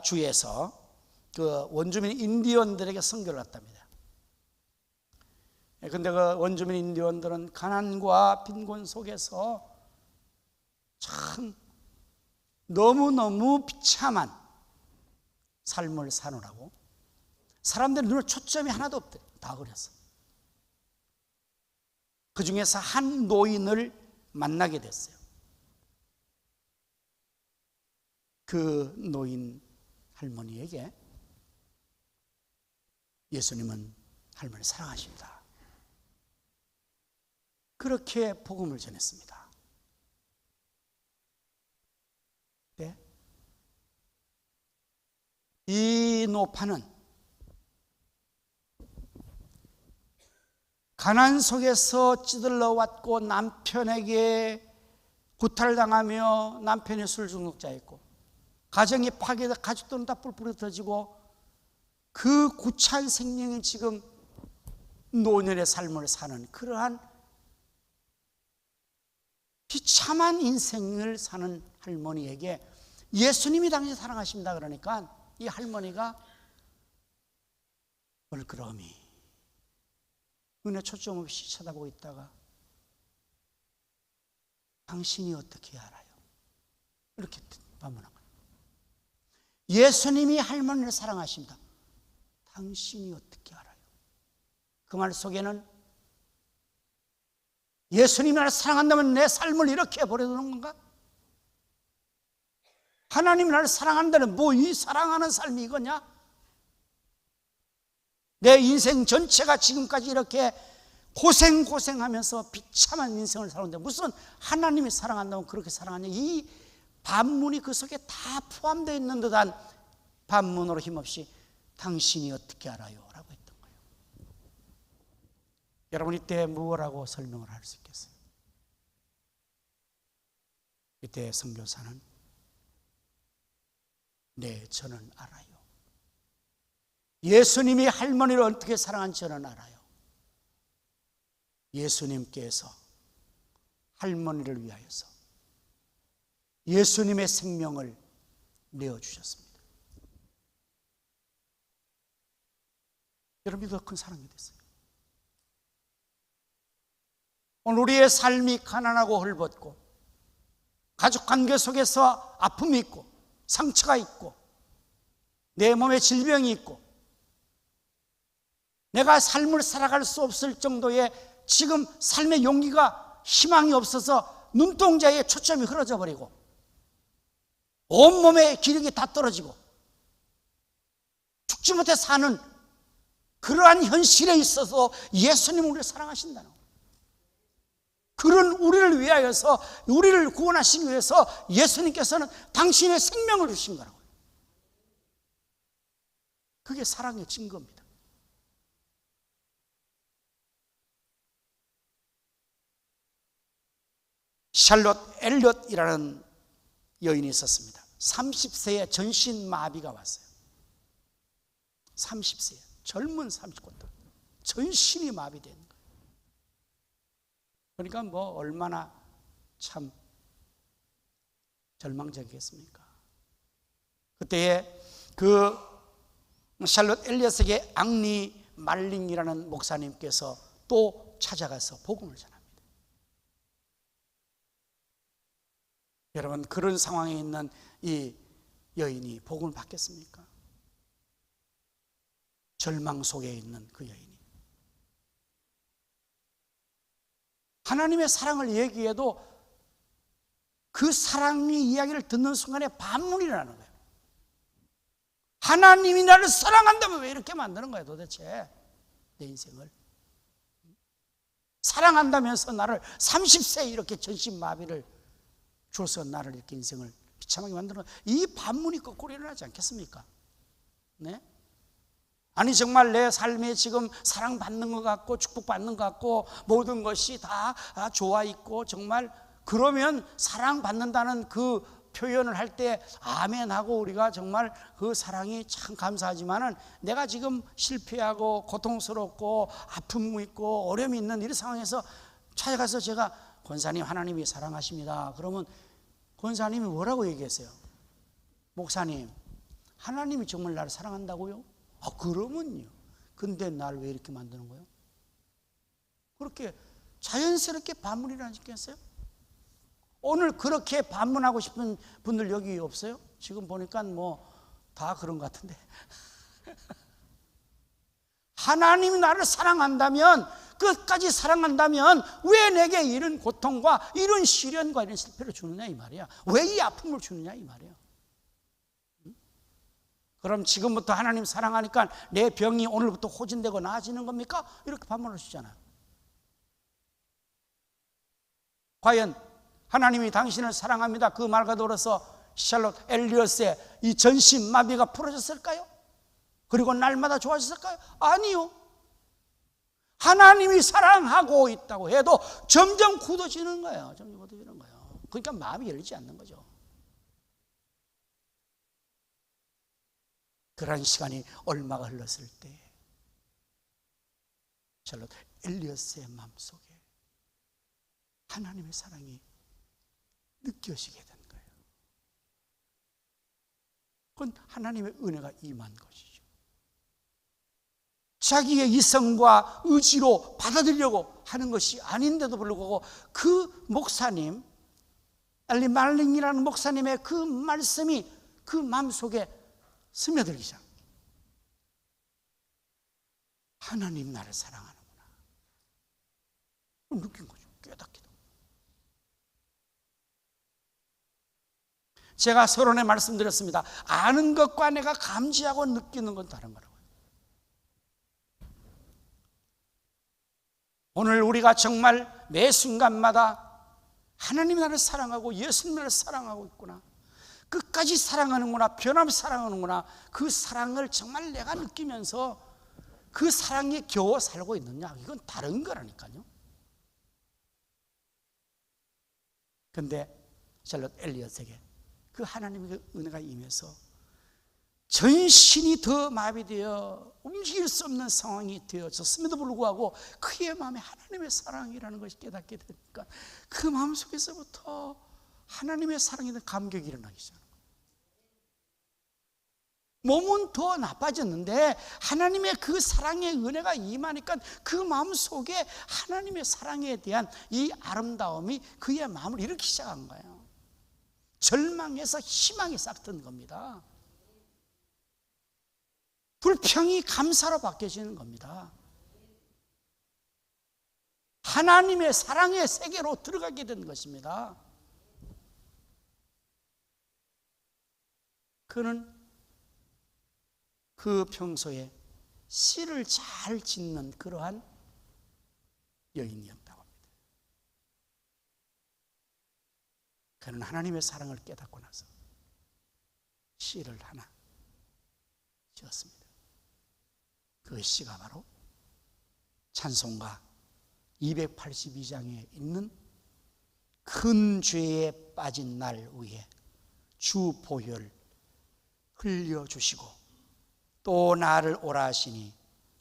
주에서 그 원주민 인디언들에게 선교를 했답니다. 근데 그 원주민 인디언들은 가난과 빈곤 속에서 참 너무너무 비참한 삶을 사느라고 사람들의 눈에 초점이 하나도 없대. 다 그랬어. 그 중에서 한 노인을 만나게 됐어요. 그 노인 할머니에게 예수님은 할머니 사랑하십니다. 그렇게 복음을 전했습니다. 네? 이 노파는 가난 속에서 찌들러 왔고 남편에게 구탈당하며 남편이 술 중독자였고 가정이 파괴돼 가족들은 다 뿔뿔이 흩어지고 그 구차한 생명이 지금 노년의 삶을 사는 그러한 비참한 인생을 사는 할머니에게 예수님이 당신 사랑하십니다 그러니까 이 할머니가 얼그러미 눈에 초점 없이 쳐다보고 있다가 당신이 어떻게 알아요? 이렇게 반문한 거예요. 예수님이 할머니를 사랑하십니다. 당신이 어떻게 알아요? 그 말 속에는 예수님이 나를 사랑한다면 내 삶을 이렇게 버려두는 건가? 하나님이 나를 사랑한다는 뭐 이 사랑하는 삶이 이거냐? 내 인생 전체가 지금까지 이렇게 고생하면서 비참한 인생을 살았는데 무슨 하나님이 사랑한다면 그렇게 사랑하냐? 이 반문이 그 속에 다 포함되어 있는 듯한 반문으로 힘없이 당신이 어떻게 알아요? 라고 했던 거예요. 여러분 이때 무엇라고 설명을 할 수 있겠어요? 이때 선교사는 네, 저는 알아요. 예수님이 할머니를 어떻게 사랑한지 저는 알아요. 예수님께서 할머니를 위하여서 예수님의 생명을 내어주셨습니다. 여러분이 더 큰 사랑이 됐어요. 오늘 우리의 삶이 가난하고 헐벗고 가족관계 속에서 아픔이 있고 상처가 있고 내 몸에 질병이 있고 내가 삶을 살아갈 수 없을 정도의 지금 삶의 용기가 희망이 없어서 눈동자에 초점이 흐려져 버리고 온몸에 기력이 다 떨어지고 죽지 못해 사는 그러한 현실에 있어서 예수님은 우리를 사랑하신다는 거예요. 그런 우리를 위하여서 우리를 구원하시기 위해서 예수님께서는 당신의 생명을 주신 거라고요. 그게 사랑의 증거입니다. 샬롯 엘리엇이라는 여인이 있었습니다. 30세에 전신마비가 왔어요. 30세 젊은 30대부터 전신이 마비된 거예요. 그러니까 뭐 얼마나 참 절망적이겠습니까? 그때에 그 샬롯 엘리엇에게 앙리 말링이라는 목사님께서 또 찾아가서 복음을 전합니다. 여러분 그런 상황에 있는 이 여인이 복음을 받겠습니까? 절망 속에 있는 그 여인이 하나님의 사랑을 얘기해도 그 사랑의 이야기를 듣는 순간에 반문이 일어나는 거예요. 하나님이 나를 사랑한다면 왜 이렇게 만드는 거야 도대체 내 인생을? 사랑한다면서 나를 30세에 이렇게 전신마비를 줘서 나를 이렇게 인생을 비참하게 만드는 이 반문이 거꾸로 일어나지 않겠습니까? 네? 아니 정말 내 삶에 지금 사랑받는 것 같고 축복받는 것 같고 모든 것이 다 좋아 있고 정말 그러면 사랑받는다는 그 표현을 할 때 아멘하고 우리가 정말 그 사랑이 참 감사하지만은 내가 지금 실패하고 고통스럽고 아픔이 있고 어려움이 있는 이런 상황에서 찾아가서 제가 권사님 하나님이 사랑하십니다. 그러면 권사님이 뭐라고 얘기했어요? 목사님 하나님이 정말 나를 사랑한다고요? 그러면요. 근데 나를 왜 이렇게 만드는 거예요? 그렇게 자연스럽게 반문을 안 시켰어요? 오늘 그렇게 반문하고 싶은 분들 여기 없어요? 지금 보니까 뭐 다 그런 것 같은데. 하나님이 나를 사랑한다면, 끝까지 사랑한다면 왜 내게 이런 고통과 이런 시련과 이런 실패를 주느냐 이 말이야. 왜 이 아픔을 주느냐 이 말이야. 그럼 지금부터 하나님 사랑하니까 내 병이 오늘부터 호전되고 나아지는 겁니까? 이렇게 반문하시잖아요. 과연 하나님이 당신을 사랑합니다 그 말과 더불어서 샬롯 엘리엇의 이 전신마비가 풀어졌을까요? 그리고 날마다 좋아졌을까요? 아니요. 하나님이 사랑하고 있다고 해도 점점 굳어지는 거예요. 점점 굳어지는 거예요. 그러니까 마음이 열리지 않는 거죠. 그런 시간이 얼마가 흘렀을 때 샬롯 엘리엇의 마음속에 하나님의 사랑이 느껴지게 된 거예요. 그건 하나님의 은혜가 임한 것이죠. 자기의 이성과 의지로 받아들이려고 하는 것이 아닌데도 불구하고 그 목사님, 엘리 말링이라는 목사님의 그 말씀이 그 마음속에 스며들기 시작. 하나님 나를 사랑하는구나. 느낀 거죠. 깨닫기도. 제가 서론에 말씀드렸습니다. 아는 것과 내가 감지하고 느끼는 건 다른 거라고요. 오늘 우리가 정말 매 순간마다 하나님이 나를 사랑하고 예수님이 나를 사랑하고 있구나, 끝까지 사랑하는구나, 변함없이 사랑하는구나, 그 사랑을 정말 내가 느끼면서 그 사랑에 겨워 살고 있느냐, 이건 다른 거라니까요. 그런데 샬롯 엘리엇에게 그 하나님의 은혜가 임해서 전신이 더 마비되어 움직일 수 없는 상황이 되어졌음에도 불구하고 그의 마음에 하나님의 사랑이라는 것이 깨닫게 되니까 그 마음속에서부터 하나님의 사랑에 대한 감격이 일어나기 시작합니다. 몸은 더 나빠졌는데 하나님의 그 사랑의 은혜가 임하니까 그 마음속에 하나님의 사랑에 대한 이 아름다움이 그의 마음을 일으키기 시작한 거예요. 절망에서 희망이 싹 튼 겁니다. 불평이 감사로 바뀌어지는 겁니다. 하나님의 사랑의 세계로 들어가게 된 것입니다. 그는 그 평소에 시를 잘 짓는 그러한 여인이었다고 합니다. 그는 하나님의 사랑을 깨닫고 나서 시를 하나 지었습니다. 그 시가 바로 찬송가 282장에 있는 큰 죄에 빠진 날 위에 주 보혈 흘려주시고 또 나를 오라 하시니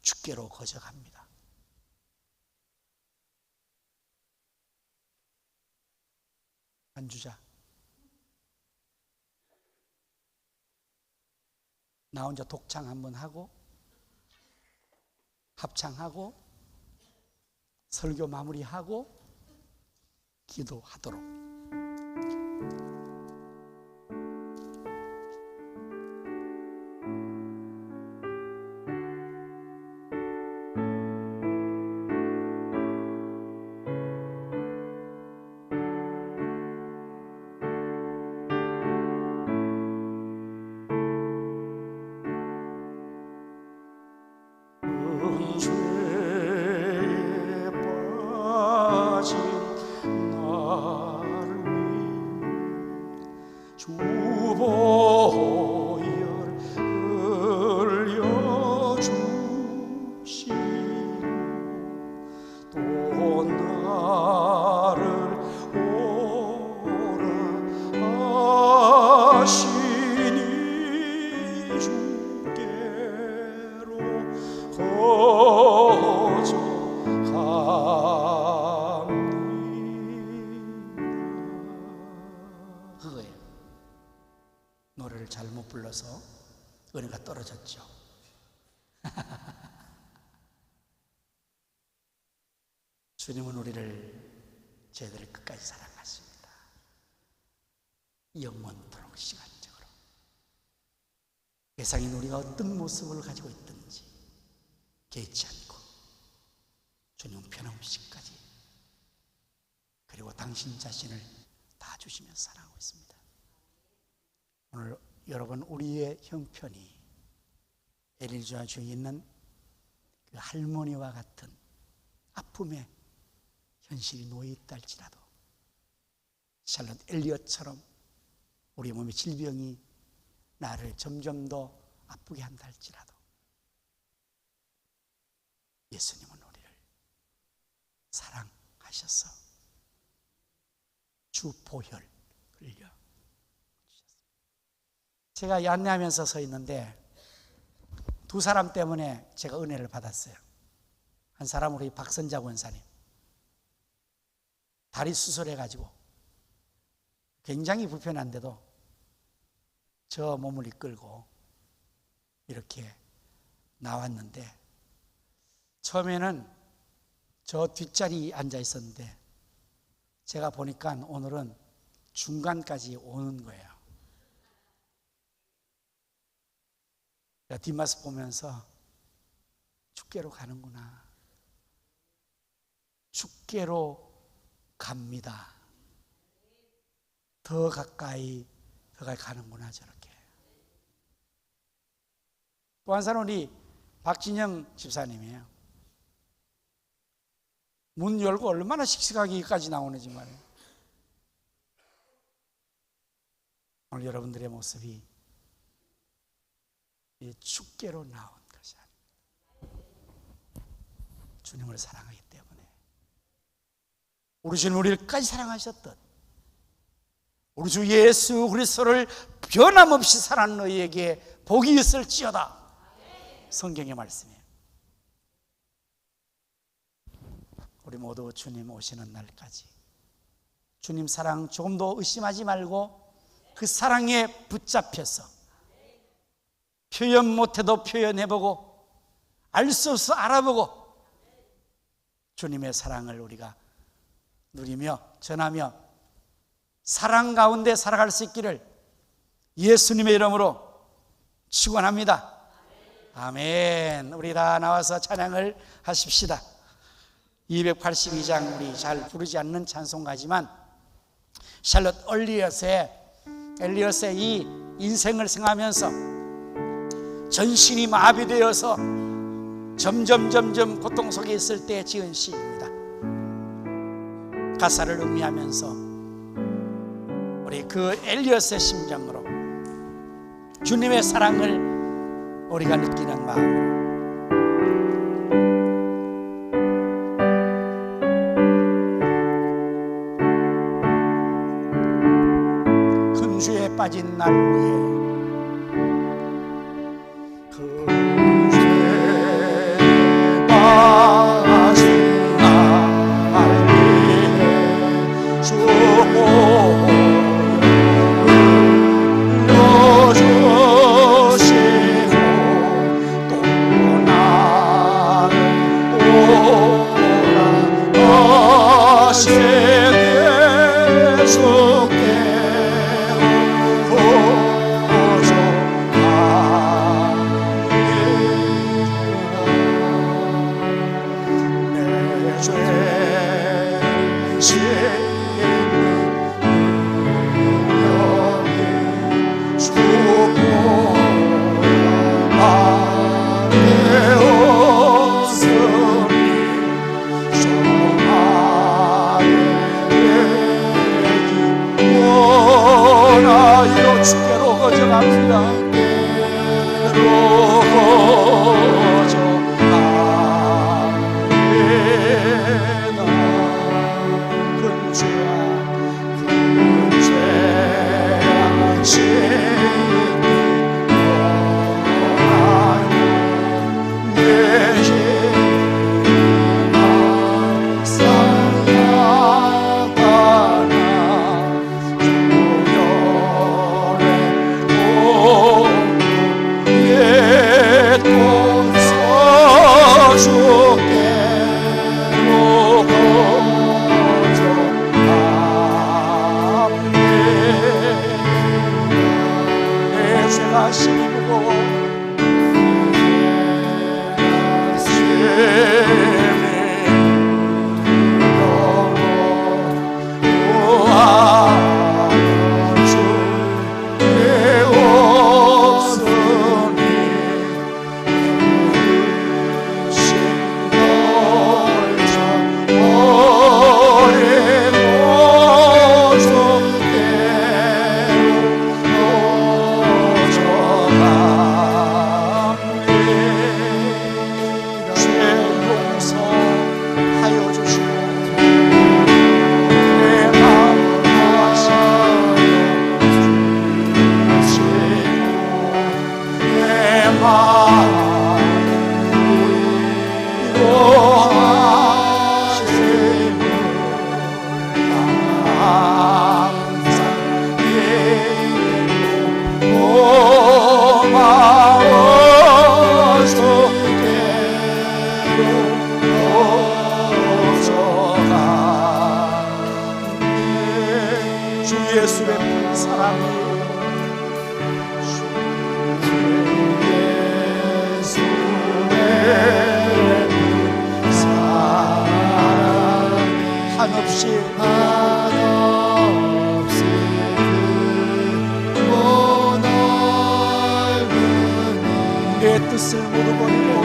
주께로 거저갑니다. 안주자, 나 혼자 독창 한번 하고 합창하고 설교 마무리하고 기도하도록. 노래를 잘못 불러서 은혜가 떨어졌죠. 주님은 우리를 저희들을 끝까지 사랑하십니다. 영원토록 시간적으로. 세상인 우리가 어떤 모습을 가지고 있든지 개의치 않고 주님 편함없이까지, 그리고 당신 자신을 다 주시면서 사랑하고 있습니다. 오늘 여러분, 우리의 형편이 엘리자 중에 있는 그 할머니와 같은 아픔의 현실이 놓여 있다 할지라도, 샬롯 엘리엇처럼 우리 몸의 질병이 나를 점점 더 아프게 한다 할지라도, 예수님은 우리를 사랑하셔서 주 보혈 흘려 주셨습니다. 제가 이 안내하면서 서 있는데 두 사람 때문에 제가 은혜를 받았어요. 한 사람은 우리 박선자 권사님, 다리 수술해가지고 굉장히 불편한데도 저 몸을 이끌고 이렇게 나왔는데, 처음에는 저 뒷자리에 앉아 있었는데 제가 보니까 오늘은 중간까지 오는 거예요. 뒷모습 보면서 축계로 가는구나, 축계로 갑니다, 더 가까이 가는구나, 저렇게. 또 한 사람은 우리 박진영 집사님이에요. 문 열고 얼마나 씩씩하게 여기까지 나오는지 말이에요. 오늘 여러분들의 모습이 이 축계로 나온 것이 아닙니다. 주님을 사랑하기 때문에, 우리 주님 우리를까지 사랑하셨던 우리 주 예수 그리스도를 변함없이 사랑하는 너희에게 복이 있을지어다. 성경의 말씀이에요. 우리 모두 주님 오시는 날까지 주님 사랑 조금도 의심하지 말고 그 사랑에 붙잡혀서 표현 못해도 표현해보고, 알 수 없어 알아보고, 주님의 사랑을 우리가 누리며 전하며 사랑 가운데 살아갈 수 있기를 예수님의 이름으로 축원합니다. 아멘. 우리 다 나와서 찬양을 하십시다. 282장 우리 잘 부르지 않는 찬송가지만 샬롯 엘리엇의 이 인생을 생각하면서 전신이 마비되어서 점점 고통 속에 있을 때 지은 시입니다. 가사를 음미하면서 우리 그 엘리엇의 심정으로 주님의 사랑을 우리가 느끼는 마음으로 큰 죄에 빠진 날 후에 온 예수 베푼 사랑이 한없이 내 뜻을 모두 버리고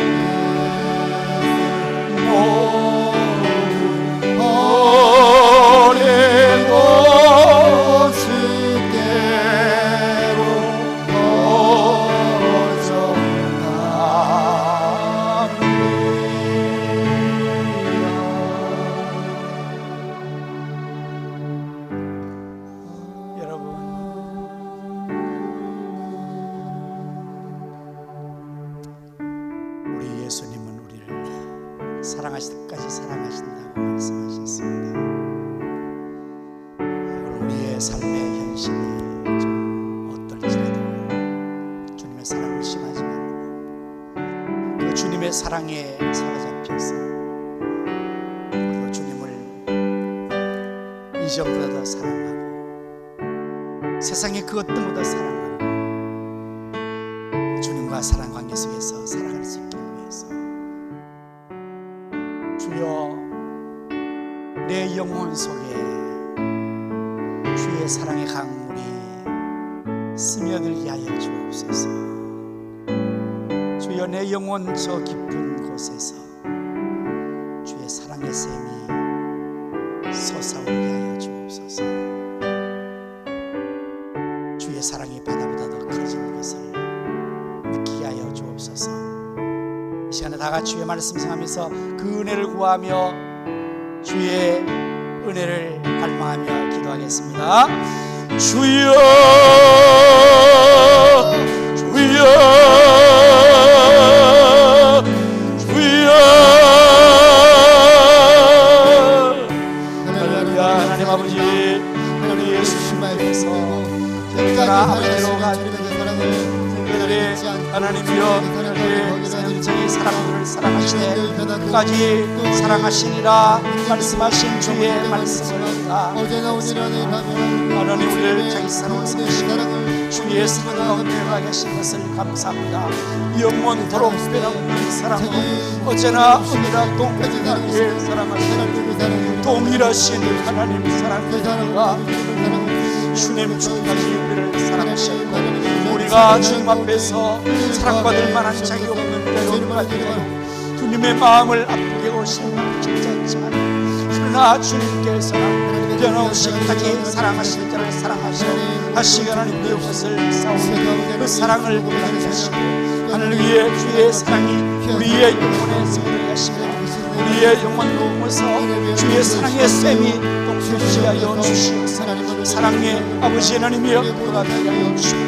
버리고 주께로 여러분, 우리 예수님은 우리를 사랑하실 때까지 사랑하신다고 말씀하셨습니다. 우리의 삶의 현실이 좀 어떨지라도 주님의 사랑을 심하지 말고 그 주님의 사랑에 사로잡혀서 우리도 주님을 이전보다 더 사랑하고 세상의 그 어떤 것보다 사랑하고 주님과 사랑 관계 속에서 살아갈 수 있기 위해서 주여 내 영혼 속에 주의 사랑의 강물이 스며들게 하여 주옵소서. 주여 내 영혼 저 깊은 곳에서 주의 사랑의 샘이 솟아오르게 하여 주옵소서. 주의 사랑이 바다보다 더 커진 것을 느끼게 하여 주옵소서. 이 시간에 다 같이 주의 말씀 생각하면서 그 은혜를 구하며 주의 은혜를 갈망하며 기도하겠습니다. 주여 주여 주여 할렐루야. 하나님 아버지, 우리 예수님께서 언제나 아버지로 가주는 그들의 하나님이여 그들의 생명적인 사람들을 사랑하시되 끝까지 사랑하시리라 말씀하신 주의 말씀입니다. 하나님 우리를 자기 사랑으로 삼으시고 주의 사랑 가운데 가게 하신 것을 감사합니다. 영원토록 변함없는 사랑으로 언제나 어디나 동일하게 사랑하시는 동일하신 하나님 사랑입니다. 주님 주까지 우리를 사랑하셨고 우리가 주님 앞에서 사랑받을 만한 자격이 없는 때로까지 주님의 마음을 아프게 오시는 진짜지만 그러나 주님께서는 변함없이까지 사랑하시는 자를 사랑하시고 다시 하나님의 것을 싸우는 그 사랑을 변하게 하시고 하늘 위에 주의 사랑이 우리의 영혼에 스며들게 하시며 우리의 영혼을 넘어서 주의 사랑의 샘이 동수시 하여 주시옵소서. 사랑의 아버지 하나님이여 그가 되게 하여 주시고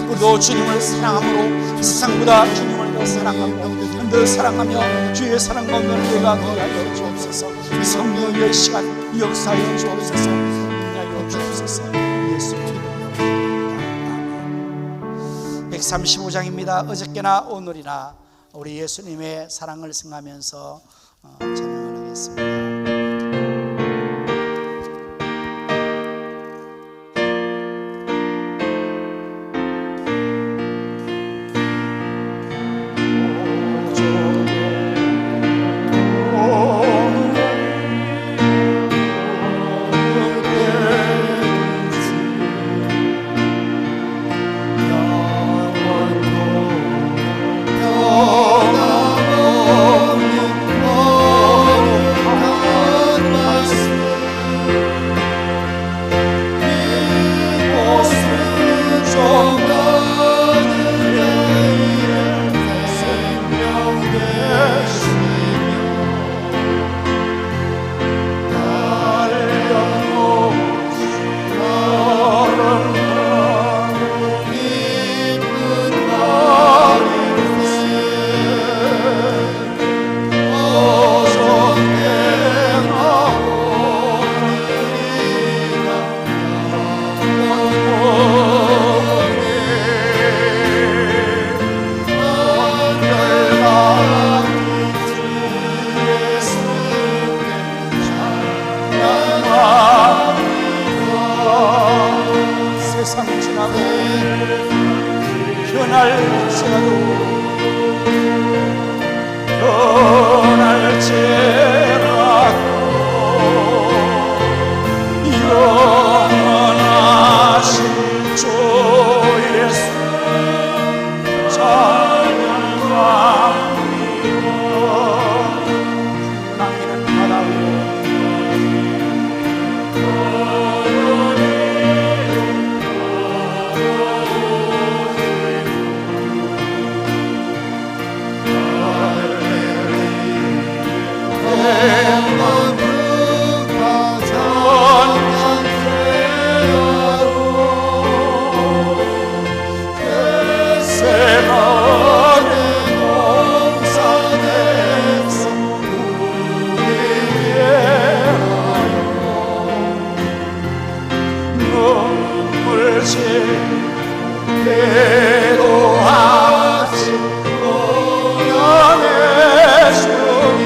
우리도 주님을 사랑함으로 세상보다 주님을 더 사랑하고 더 사랑하며 주의 사랑 가운데 내가 되게 하여 주옵소서. 성령의 시간 역사하여 주옵소서. 인하여 주옵소서. 예수님 135장입니다. 어저께나 오늘이나 우리 예수님의 사랑을 생각하면서 찬양을 하겠습니다. 세상 지나고 변할지라도 영원하신 주 예수 찬양합니다. 강인은 바라고 기도하시 영원의 주님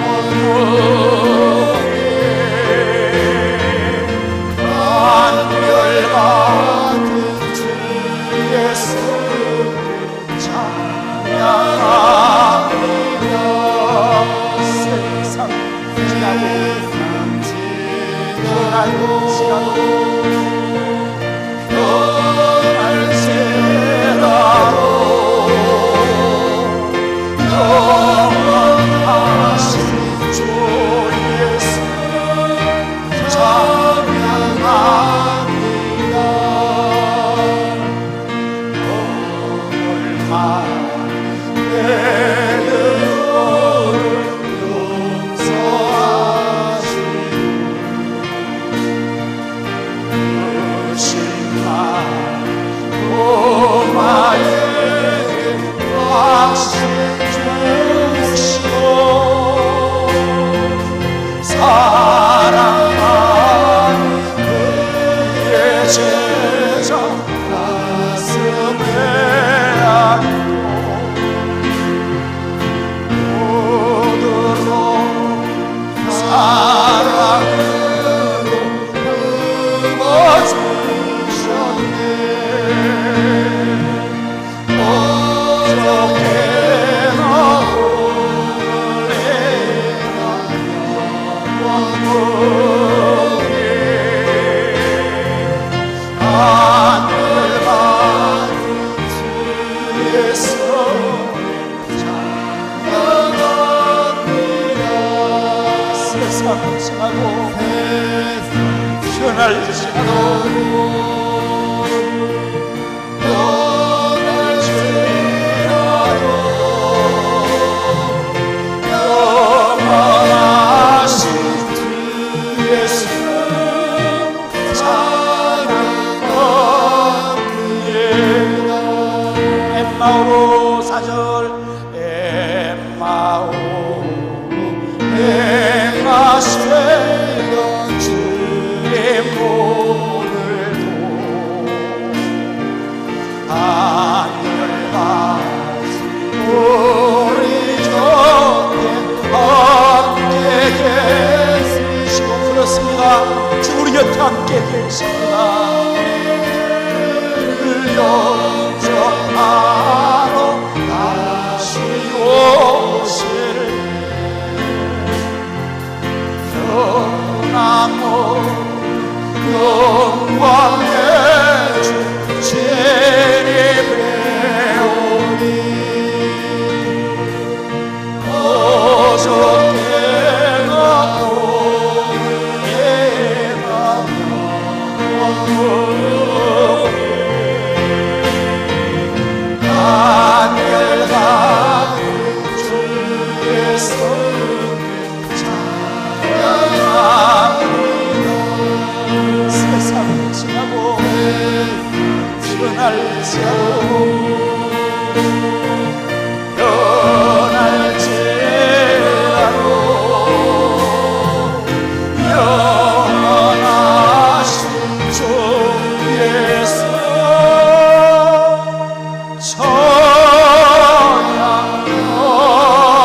어떻게 한결같은 주 예수 찬양합니다. 세상 지나고 변할지라도 영원하신 주 예수 찬양합니다. 오늘만 내 눈을 용서하시고 의심만 오마에게 확신 주시고 사랑하는 그의 제자 가슴에 안고 모두로 사랑으로 품어주셨네. 어떻게나 오늘 영원히 하늘같은 주 예수 찬양합니다. 세상 지나고 변할지라도 영원하신 주 예수 찬양합니다. 엠마오로 사절 엠마시던 주의 오늘도 하늘같이 우리 곁에 함께 계시고 그렇습니다. 지금 우리 곁에 함께 계십니다. 영접하러 다시 오실 변함없 영광의 주 재림해오니 어저께나 오늘에나 한결같은 주 예수 찬양합니다. 세상 지나고 변할지라도 영원하신 주 예수 찬양합니다.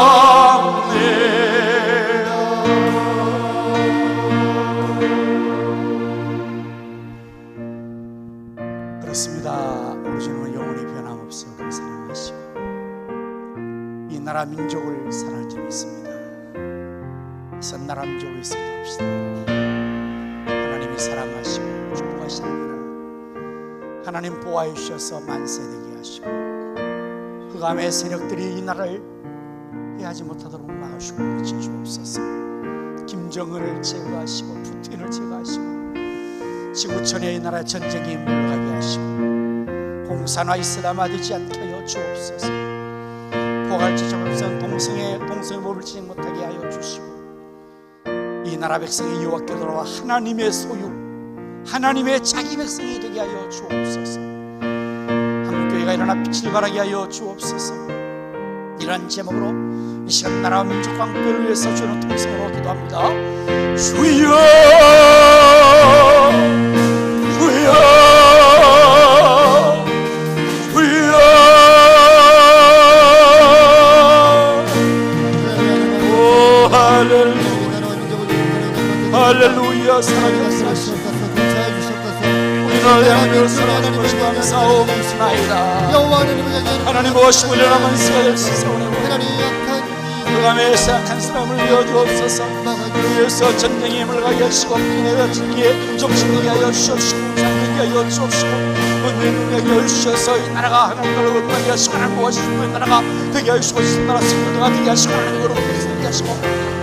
우리 주님은 영원히 변함없어 그 사랑하시고 이 나라 민족을 사랑할 줄 믿습니다. 그래서 나라 민족을 기도합시다. 하나님이 사랑하시고 축복하시느니라. 하나님 보호해 주셔서 만세되게 하시고 흑암의 세력들이 이 나라를 해하지 못하도록 막으시고 그쳐 주옵소서. 김정은을 제거하시고 푸틴을 제거하시고 지구촌의 이 나라 전쟁이 물러가게 하시고 공산화 이슬람화되지 않게 하여 주옵소서. 포괄적 적합성 동성애 모를 지지 못하게 하여 주시고 이 나라 백성이 여호와께 돌아와 하나님의 소유 하나님의 자기 백성이 되게 하여 주옵소서. 한국교회가 일어나 빛을 발하게 하여 주옵소서. 이러한 제목으로 이 시간 나라와 민족과 한국교회를 위해서 주는 통성으로 기도합니다. 주여 주여 주여 오 할렐루야 사랑하옵소서. 우리를 향하여 사랑하는 것이 감사옵나이다. 하나님 오시고 일어나면 은혜가 될 수 있사오니 흑암에 사악한 사람을 이어주옵소서. 위에서 전쟁이 물러가게 하시고 풍요가 진리에 종신되게 하여 주옵시고 장되게 하여 주옵시고 은혜를 하여 주셔서 이 나라가 하나님을 건너게 하시고 하나님 모시고 이 나라가 되게 하시고 이 나라 생명도가 되게 하시고 하나님 여러분을 되게 하시고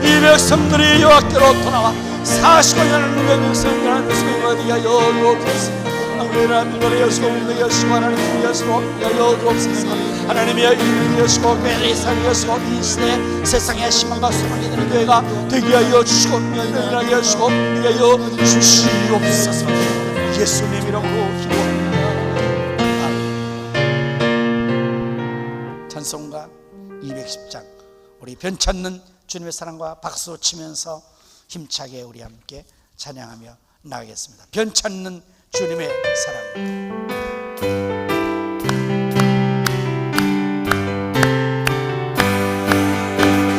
이 백성들이 여호와께로 돌아와 40년을 누가 백성들하는 백성이 되게 하여 주옵소서. 하나님의 일을 하시고 운동이 하시고 하나님의 하시고 여호와옵소서. 하나님의 일을 하시고 매일 살리시고 이 시대 세상의 희망과 소망이 되는 교회가 되게 하여 주시고 명령하게 하시고 되게 하여 주시옵소서. 예수님 이름으로 기도합니다. 찬송가 210장 우리 변찮는 주님의 사랑과 박수 치면서 힘차게 우리 함께 찬양하며 나가겠습니다. 변찮는 주님의 사랑.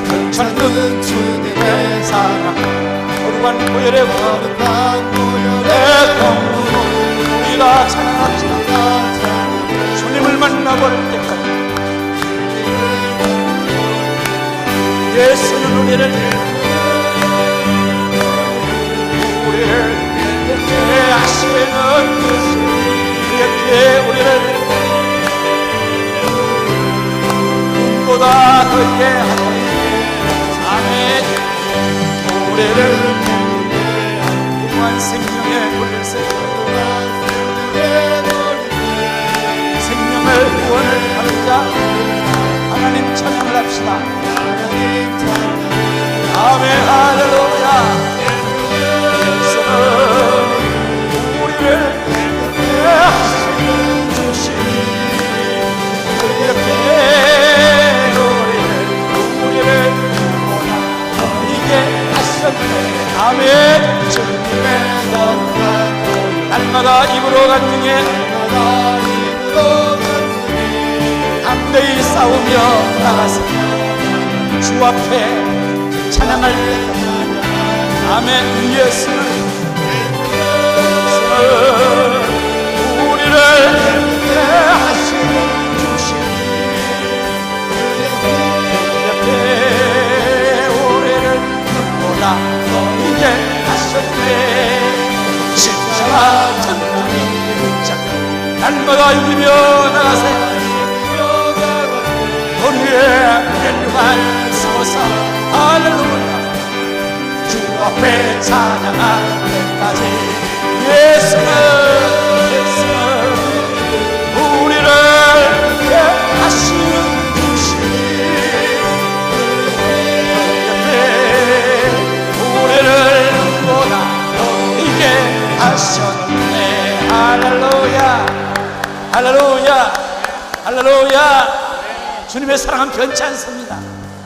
변찮는 주님의 사랑 거룩한 보혈의 공로로 우리가 찬양합시다. 주님을 만나볼 때까지 예수는 우리를 하시는 이렇게 우리를 눈보다 더게 하시는 아멘. 우리를 무한 생명의 물을 생명을 구원을 하는 자 하나님 찬양을 합시다. 아멘 할렐루야. 우리를 주신 이렇게 우리를 이게 하셨네. 아멘. 주님의 날마다 입으로 간증해 담대히 싸우며 나가서 주 앞에 찬양할 때까지 아멘. 예수는 우리를 하시는 주신 옆에 우리를 눈보다 더이게 하셨네. 십자가 천국이 붙잡고 날마다 이기며 나가세 우리의 멸류관 서서 할렐루야 주 앞에 찬양할 때까지 예수는 우리를 하시는 주신 옆에 우리를 보다 이게 하셨네. 할렐루야 할렐루야 할렐루야. 주님의 사랑은 변치 않습니다.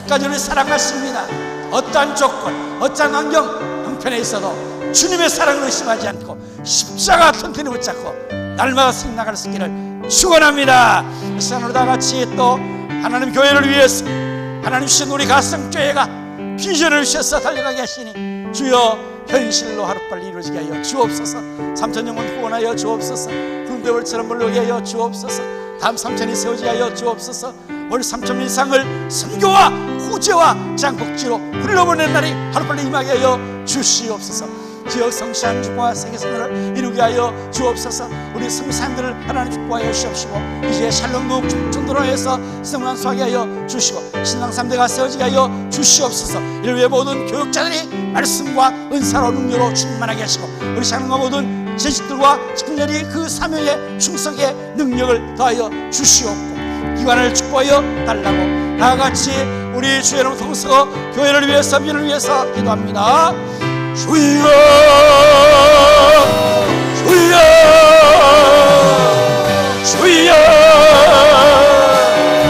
끝까지 우리를 사랑하십니다. 어떠한 조건 어떠한 환경 형편에 있어도 주님의 사랑을 의심하지 않고 십자가 튼튼히 붙잡고 날마다 승 나갈 수 있기를 축원합니다. 이 시간으로 다 같이 또 하나님 교회를 위해서 하나님 주신 우리 가성교회가 비전을 주셔서 달려가게 하시니 주여 현실로 하루빨리 이루어지게 하여 주옵소서. 3,000 영혼 구원하여 주옵소서. 무더울처럼 물러게 하여 주옵소서. 다음 삼천이 세워지게 하여 주옵소서. 올 3천 이상을 선교와 후제와 장국지로 흘러보낸 날이 하루빨리 임하게 하여 주시옵소서. 지역 성취한 축복과 세계선을 이루게 하여 주옵소서. 우리 성사님들을 하나님 축복하여 주시옵시고, 이제 샬롬국 중도로에서 성만수하게 하여 주시고, 신앙 3대가 세워지게 하여 주시옵소서. 이를 위해 모든 교육자들이 말씀과 은사로 능력으로 충만하게 하시고, 우리 샬롬과 모든 재직들과 청년이 그 사명의 충성의 능력을 더하여 주시옵고, 기관을 축복하여 달라고 다같이 우리 주의 이름을 통해서 교회를 위해서, 민을 위해서 기도합니다. 주여 주여 주여.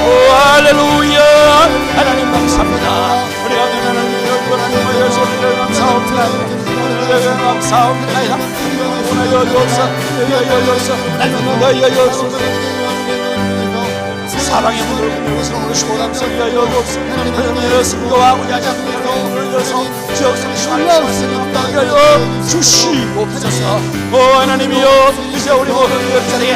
오 할렐루야. 하나님 감사합니다. 우리가 하나님을 원하는 소리를 감사합니다. 우리가 감사합니다. 오늘 여기서 날마다 여기서 사랑의 문을 열어서 오시고 감사하여 여기서 하나님의 승도와 우리아자분을 열어서 지역 성취하여 주시옵소서. 오 하나님이여, 이제 우리 모든 교육자리에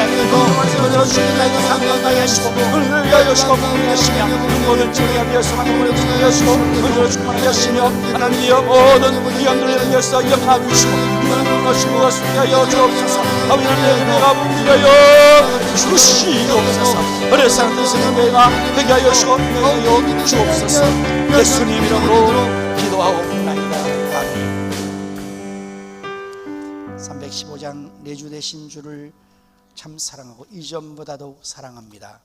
말씀을 들어주시는 상관하게 하시고 우리를 위하여 하시고 하시며 모든 지역에 위해서만 우리를 위하시고 우리를 충만하게 하시며, 하나님이여 모든 위험들을 위해서 영합 주시고 이거는 것이고 것을 위하여 주옵소서. 아버지 하나님 내가 문의하여 주시옵소서. 어린 사람들 생명배가 회개하여 주옵소서. 예수님 이름으로 기도하옵나이다. 아멘. 315장 내주 되신 주를 참 사랑하고 이전보다도 사랑합니다.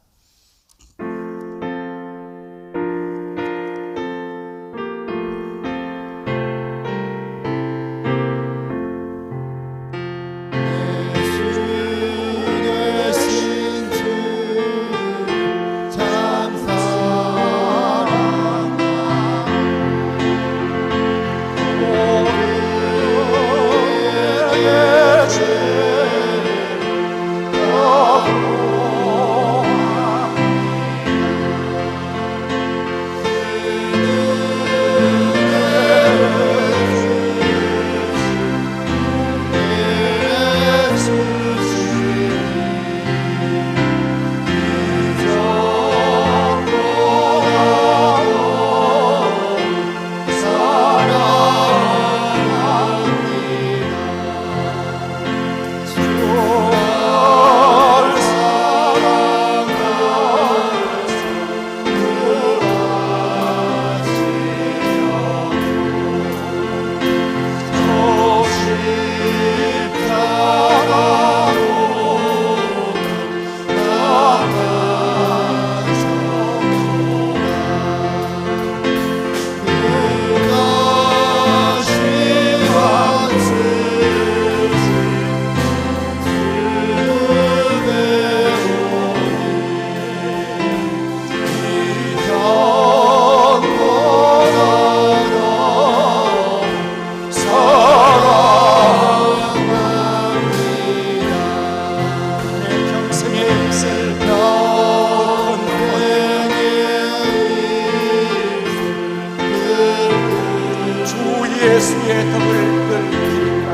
예수의 덕을 늘리리라.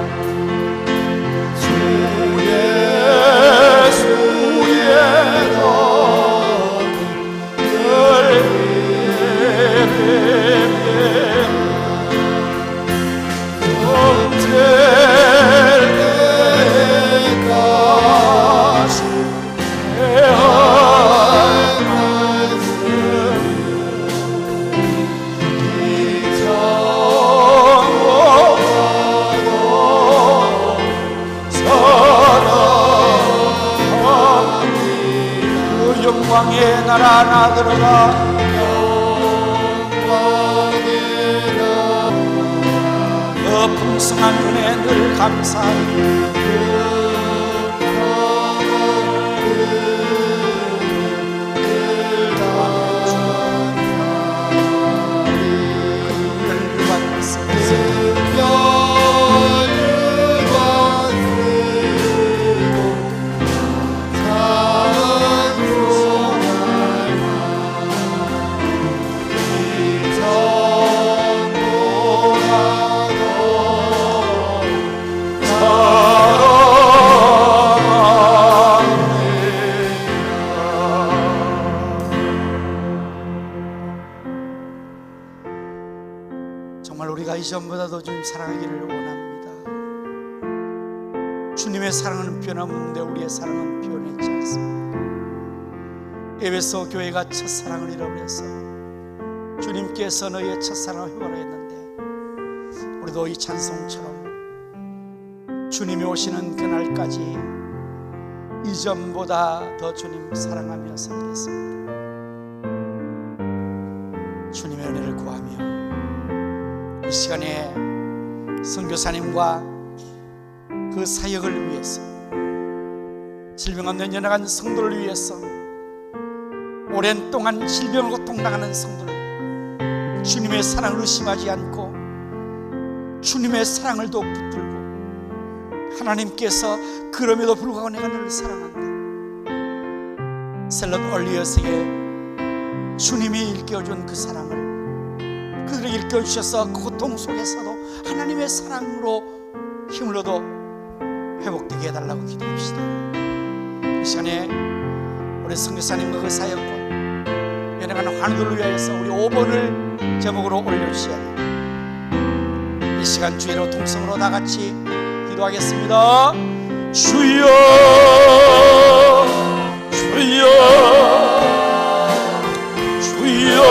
주 예수의 덕을 늘리리라. 언제까지 영광의 나라 나들어라. 그 풍성한 은혜 늘 감사하리. Oh 우리가 이전보다도 주님 사랑하기를 원합니다. 주님의 사랑은 변함없는데 우리의 사랑은 변했지 않습니다. 에베소 교회가 첫사랑을 잃어버려서 주님께서 너희의 첫사랑을 회복했는데 우리도 이 찬송처럼 주님이 오시는 그날까지 이전보다 더 주님 사랑하며 살겠습니다. 주님의 은혜를 구하며 이 시간에 선교사님과 그 사역을 위해서 질병 없는 연약한 성도를 위해서 오랜 동안 질병을 고통당하는 성도를 주님의 사랑을 의심하지 않고 주님의 사랑을 더욱 붙들고 하나님께서 그럼에도 불구하고 내가 너를 사랑한다. 셀럿 얼리어스에게 주님이 일깨워준 그 사랑을 그들에게 일깨워주셔서 그 고통 속에서도 하나님의 사랑으로 힘을 얻어 회복되게 해달라고 기도합시다. 이 시간에 우리 선교사님과 그 사역과 연약한 환우들을 위하여서 우리 5번을 제목으로 올려주셔야 됩니다. 이 시간 주의로 통성으로 다 같이 기도하겠습니다. 주여 주여 주여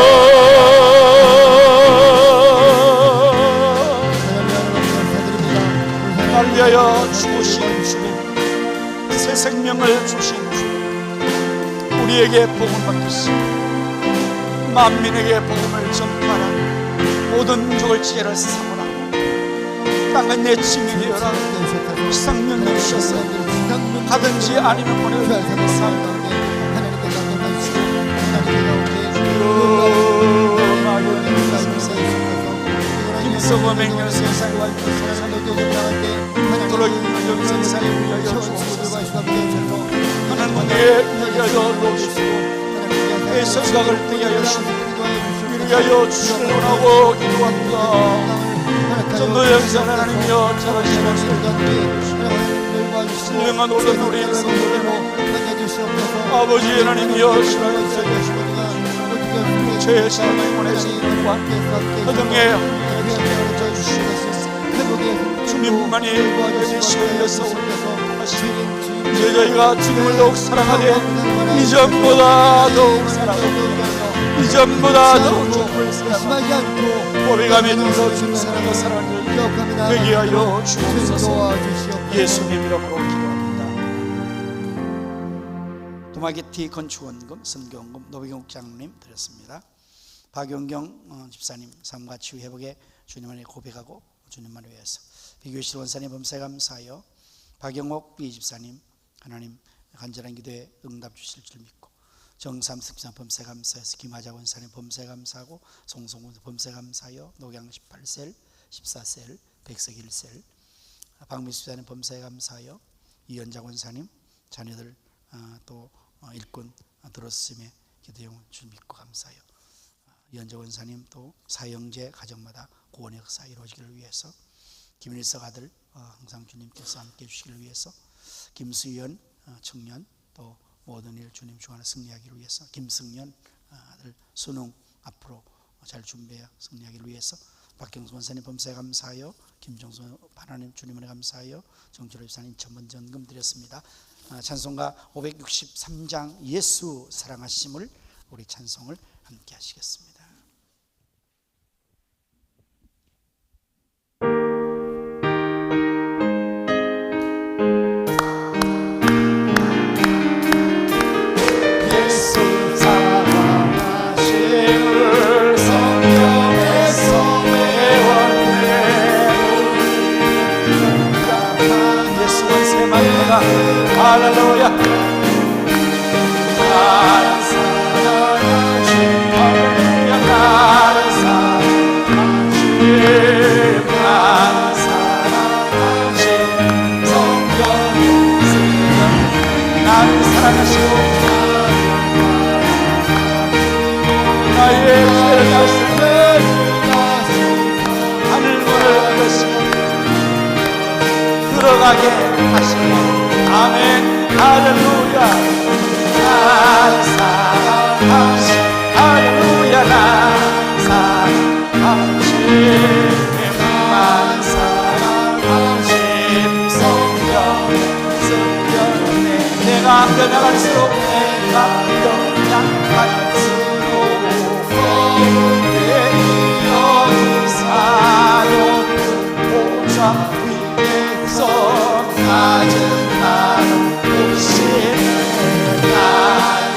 날 위하여 죽으신 주님, 새 생명을 주신 주님, 우리에게 복음을 맡기시고 만민에게 복음을 전파하라. 모든 민족을 지혜를 삼으라. 땅은 내 증인이 되어라. 희상명령 주셔서 하든지 아니면 보내주옵소서. 김성호 맹렬 세상과 돌아가는 세상에 위하여 주옵소서. 하나님의 위하여 놓으시고 내 생각을 등하여 위하여 주시길 원하고 기도합니다. 전도 영상 하나님이여 잘하시는 신령한 모든 우리 성도들로 아버지 하나님이여 신뢰하여 죄의 사랑을 보내신 분과 허정의 주님만이 시원해서 이제 저희가 주님을 더욱 사랑하되 이전보다 더욱 사랑하고 이전보다 더욱 주님을 사랑하고 오래감에 들어 주님 사랑과 사랑을 되게 하여 주옵소서. 예수님 이름으로 기도합니다. 도마게티 건축원금 선교원금 노비경 장로님 드렸습니다. 박용경 집사님 삶과 치유 회복에 주님 안에 고백하고 주님만을 위해서 비교실 원사님 범사에 감사하여 박영옥 비집사님 하나님 간절한 기도에 응답 주실 줄 믿고 정삼습사 범사에 감사해서 김하자 원사님 범사에 감사하고 송송원 범사에 감사하여 녹양 18셀 14셀 백석 1셀 박미수 집사님 범사에 감사하여 이현자 원사님 자녀들 또 일꾼 들었음에 기도용 줄 믿고 감사하여 이현자 원사님 또 사형제 가정마다 구원의 역사 이루어지기를 위해서 김일석 아들 항상 주님께서 함께 해주시기를 위해서 김수연 청년 또 모든 일 주님 주 안에 승리하기를 위해서 김승연 아들 수능 앞으로 잘 준비해 승리하기를 위해서 박경수 원사님 범사에 감사하여 김정수 하나님 주님 안에 감사하여 정철호 집사님 천번전금 드렸습니다. 찬송가 563장 예수 사랑하심을 우리 찬송을 함께 하시겠습니다. 할렐루야. 나를 사랑하신 할렐루야. 나를 사랑하신 성경의 나를 사랑하시고 나의 죄를 다스리는 하늘문을 여시고 들어가게 하시고 아멘. 할렐루야. 나를 사랑하신 할렐루야. 나를 사랑하신 갈수록 내가 갈수록 내 여기사도 보좌 위에서 낮은 나를 보시네 날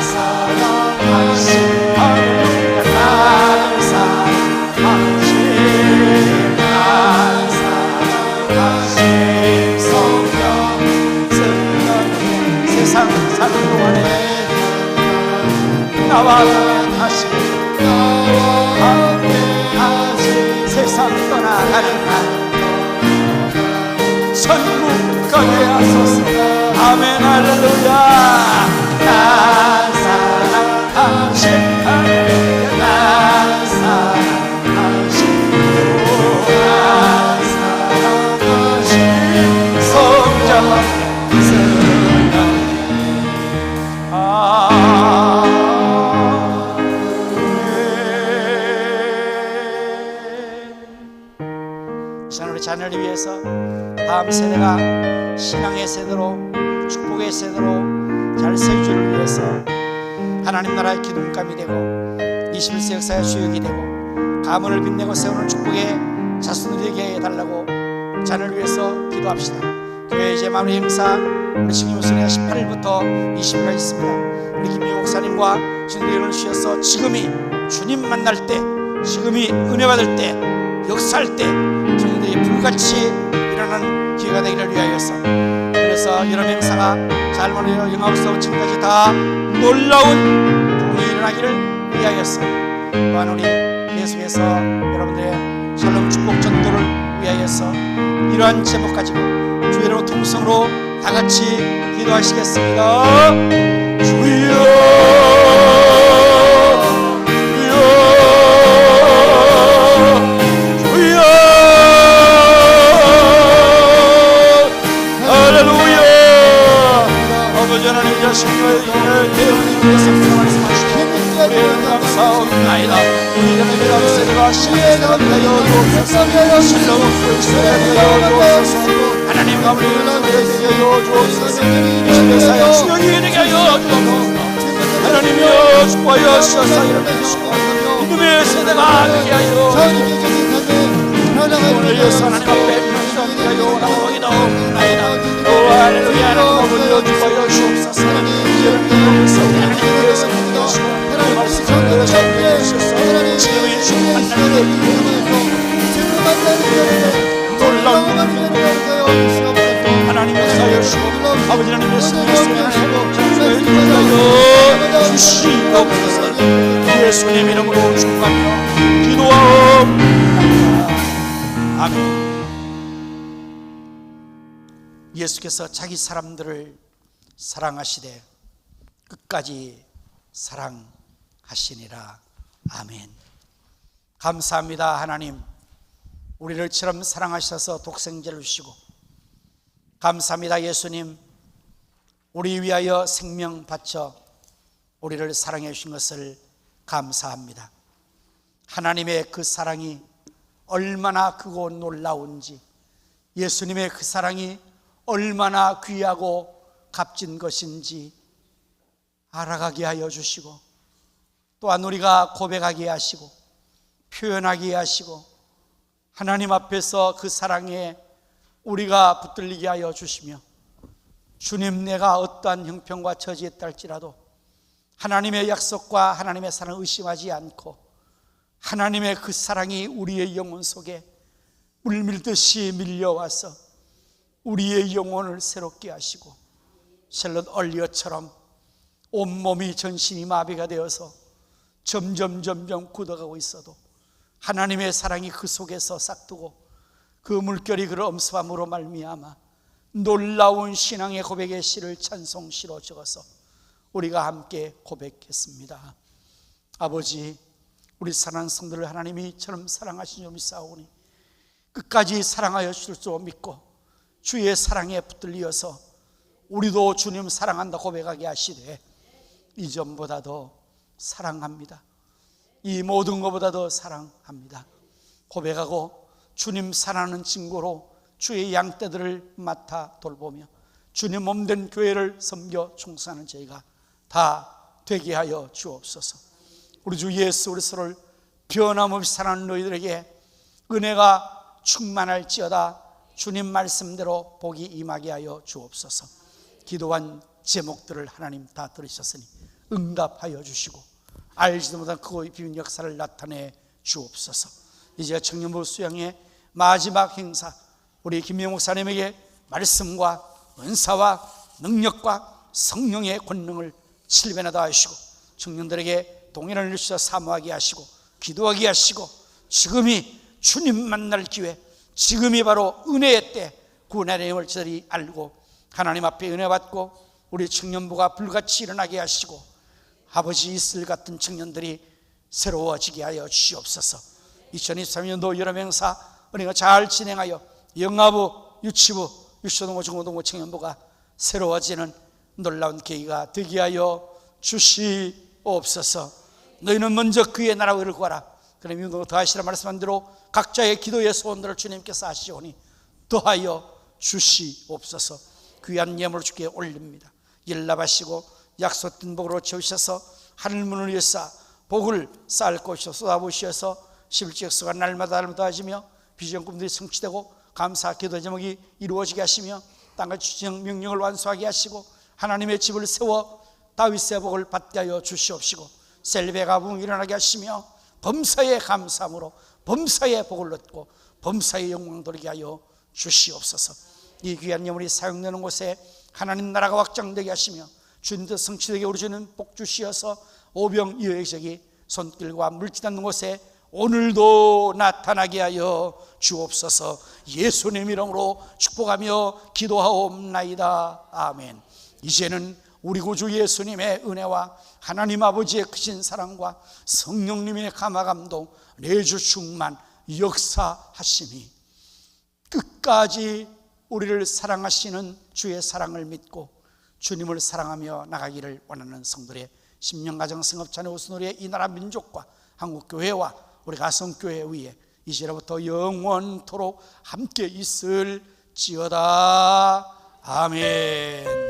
사랑하신 할렐루야 나를 사랑하신 날 사랑하신 성령 세상 사는 동안에 나와 함께하시 세상 떠나가는 날 천국 가게 하소서 아멘 할렐루야 날 사랑하신 할렐루야 날 사랑하신 날 사랑하신 성령 우리 자녀를 위해서 다음 세대가 신앙의 세대로 축복의 세대로 잘 세우기를 위해서 하나님 나라의 기둥감이 되고 21세 역사의 주역이 되고 가문을 빛내고 세우는 축복의 자손들이 되게 해달라고 자녀를 위해서 기도합시다. 교회 이제 마무리 행사 우리 지금 목소리가 18일부터 20일까지 있습니다. 우리 김미 목사님과 주님의 은혜를 주셔서 지금이 주님 만날 때 지금이 은혜 받을 때 역사할 때 정들이 불같이 일어나는 기회가 되기를 위하여서 그래서 여러 행사가 잘 마무리되어 영화부터 지금까지 다 놀라운 부흥이 일어나기를 위하여서 또한 우리 계속해서 여러분들의 샬롬 축복 전도를 위하여서 이러한 제목 가지고 주의 이름 통성으로 다 같이 기도하시겠습니다. 주여 하나님 자신과의 대원님의 성령 말씀하시고 우리의 감사옵나이다. 우리의 미라의 세대가 신뢰가 되어 주옵소서 신뢰가 주옵소서 하나님 가문을 되게 하여 주옵소서 신뢰사역 수령이 되게 하여 주옵소서 하나님이여 축복하여 주셔서 이루시고 믿음의 세대가 되게 하여 오늘 예수 하나님 앞에 변성되게 하여 나오기도 나이다. 오 할렐루야 하나님 아버지여 축복하여 주옵소서 이제부터 하나님께서 믿으시고 하나님 말씀 전달해 주셔서 지금의 주 만나는 놀라운 하나님 역사여 주시고 아버지 하나님의 성령을 주시옵소서 주시옵소서 예수님 이름으로 축복하며 기도하옵나이다. 아멘. 예수께서 자기 사람들을 사랑하시되 끝까지 사랑하시니라. 아멘. 감사합니다. 하나님 우리를 처럼 사랑하셔서 독생자를 주시고 감사합니다. 예수님 우리 위하여 생명 바쳐 우리를 사랑해 주신 것을 감사합니다. 하나님의 그 사랑이 얼마나 크고 놀라운지 예수님의 그 사랑이 얼마나 귀하고 값진 것인지 알아가게 하여 주시고 또한 우리가 고백하게 하시고 표현하게 하시고 하나님 앞에서 그 사랑에 우리가 붙들리게 하여 주시며 주님 내가 어떠한 형편과 처지에 있달지라도 하나님의 약속과 하나님의 사랑을 의심하지 않고 하나님의 그 사랑이 우리의 영혼 속에 물밀듯이 밀려와서 우리의 영혼을 새롭게 하시고 샬롯 얼리어처럼 온몸이 전신이 마비가 되어서 점점 굳어가고 있어도 하나님의 사랑이 그 속에서 싹두고 그 물결이 그를 엄습함으로 말미암아 놀라운 신앙의 고백의 시를 찬송시로 적어서 우리가 함께 고백했습니다. 아버지 우리 사랑하는 성도를 하나님이 이처럼 사랑하신 줄 믿사오니 끝까지 사랑하여 주실 줄 믿고 주의 사랑에 붙들려서 우리도 주님 사랑한다 고백하게 하시되 이전보다도 사랑합니다. 이 모든 것보다도 사랑합니다 고백하고 주님 사랑하는 증거로 주의 양떼들을 맡아 돌보며 주님 몸된 교회를 섬겨 충성하는 저희가 다 되게 하여 주옵소서. 우리 주 예수 그리스도를 변함없이 사랑하는 너희들에게 은혜가 충만할지어다. 주님 말씀대로 복이 임하게 하여 주옵소서. 기도한 제목들을 하나님 다 들으셨으니 응답하여 주시고 알지도 못한 크고 비밀 역사를 나타내 주옵소서. 이제 청년부 수양의 마지막 행사, 우리 김영 목사님에게 말씀과 은사와 능력과 성령의 권능을 실변하다 하시고 청년들에게 동행을 주셔 사모하게 하시고 기도하게 하시고 지금이 주님 만날 기회, 지금이 바로 은혜의 때, 구원의 내용을 저들이 알고 하나님 앞에 은혜 받고 우리 청년부가 불같이 일어나게 하시고 아버지 이슬 같은 청년들이 새로워지게 하여 주시옵소서. 2023년도 여러 행사 은혜가 잘 진행하여 영아부, 유치부, 유초동부, 중고동부, 청년부가 새로워지는 놀라운 계기가 되게 하여 주시옵소서. 너희는 먼저 그의 나라와 의를 구하라. 그럼 이거 더하시라 말씀한 대로 각자의 기도의 소원들을 주님께서 하시오니 더하여 주시옵소서. 귀한 예물을 주께 올립니다. 일납하시고 약속된 복으로 채우셔서 하늘문을 여사 복을 쌓을 곳이요 쏟아부으셔서 11지역수가 날마다 하시며 비전 꿈들이 성취되고 감사 기도 제목이 이루어지게 하시며 땅과 주정 명령을 완수하게 하시고 하나님의 집을 세워 다윗의 복을 받게 하여 주시옵시고 셀베가 붕 일어나게 하시며 범사의 감사함으로 범사의 복을 얻고 범사의 영광 돌리게 하여 주시옵소서. 이 귀한 예물이 사용되는 곳에 하나님 나라가 확장되게 하시며 주님도 성취되게 우리 주는 복 주시어서 오병이어적이 손길과 물질 않는 곳에 오늘도 나타나게 하여 주옵소서. 예수님 이름으로 축복하며 기도하옵나이다. 아멘. 이제는 우리 구주 예수님의 은혜와 하나님 아버지의 크신 사랑과 성령님의 감화감동 내주 충만 역사하심이 끝까지 우리를 사랑하시는 주의 사랑을 믿고 주님을 사랑하며 나가기를 원하는 성도들의 심령가정 성업찬의 우수노리의 이 나라 민족과 한국교회와 우리 가성교회 위에 이제로부터 영원토록 함께 있을지어다. 아멘.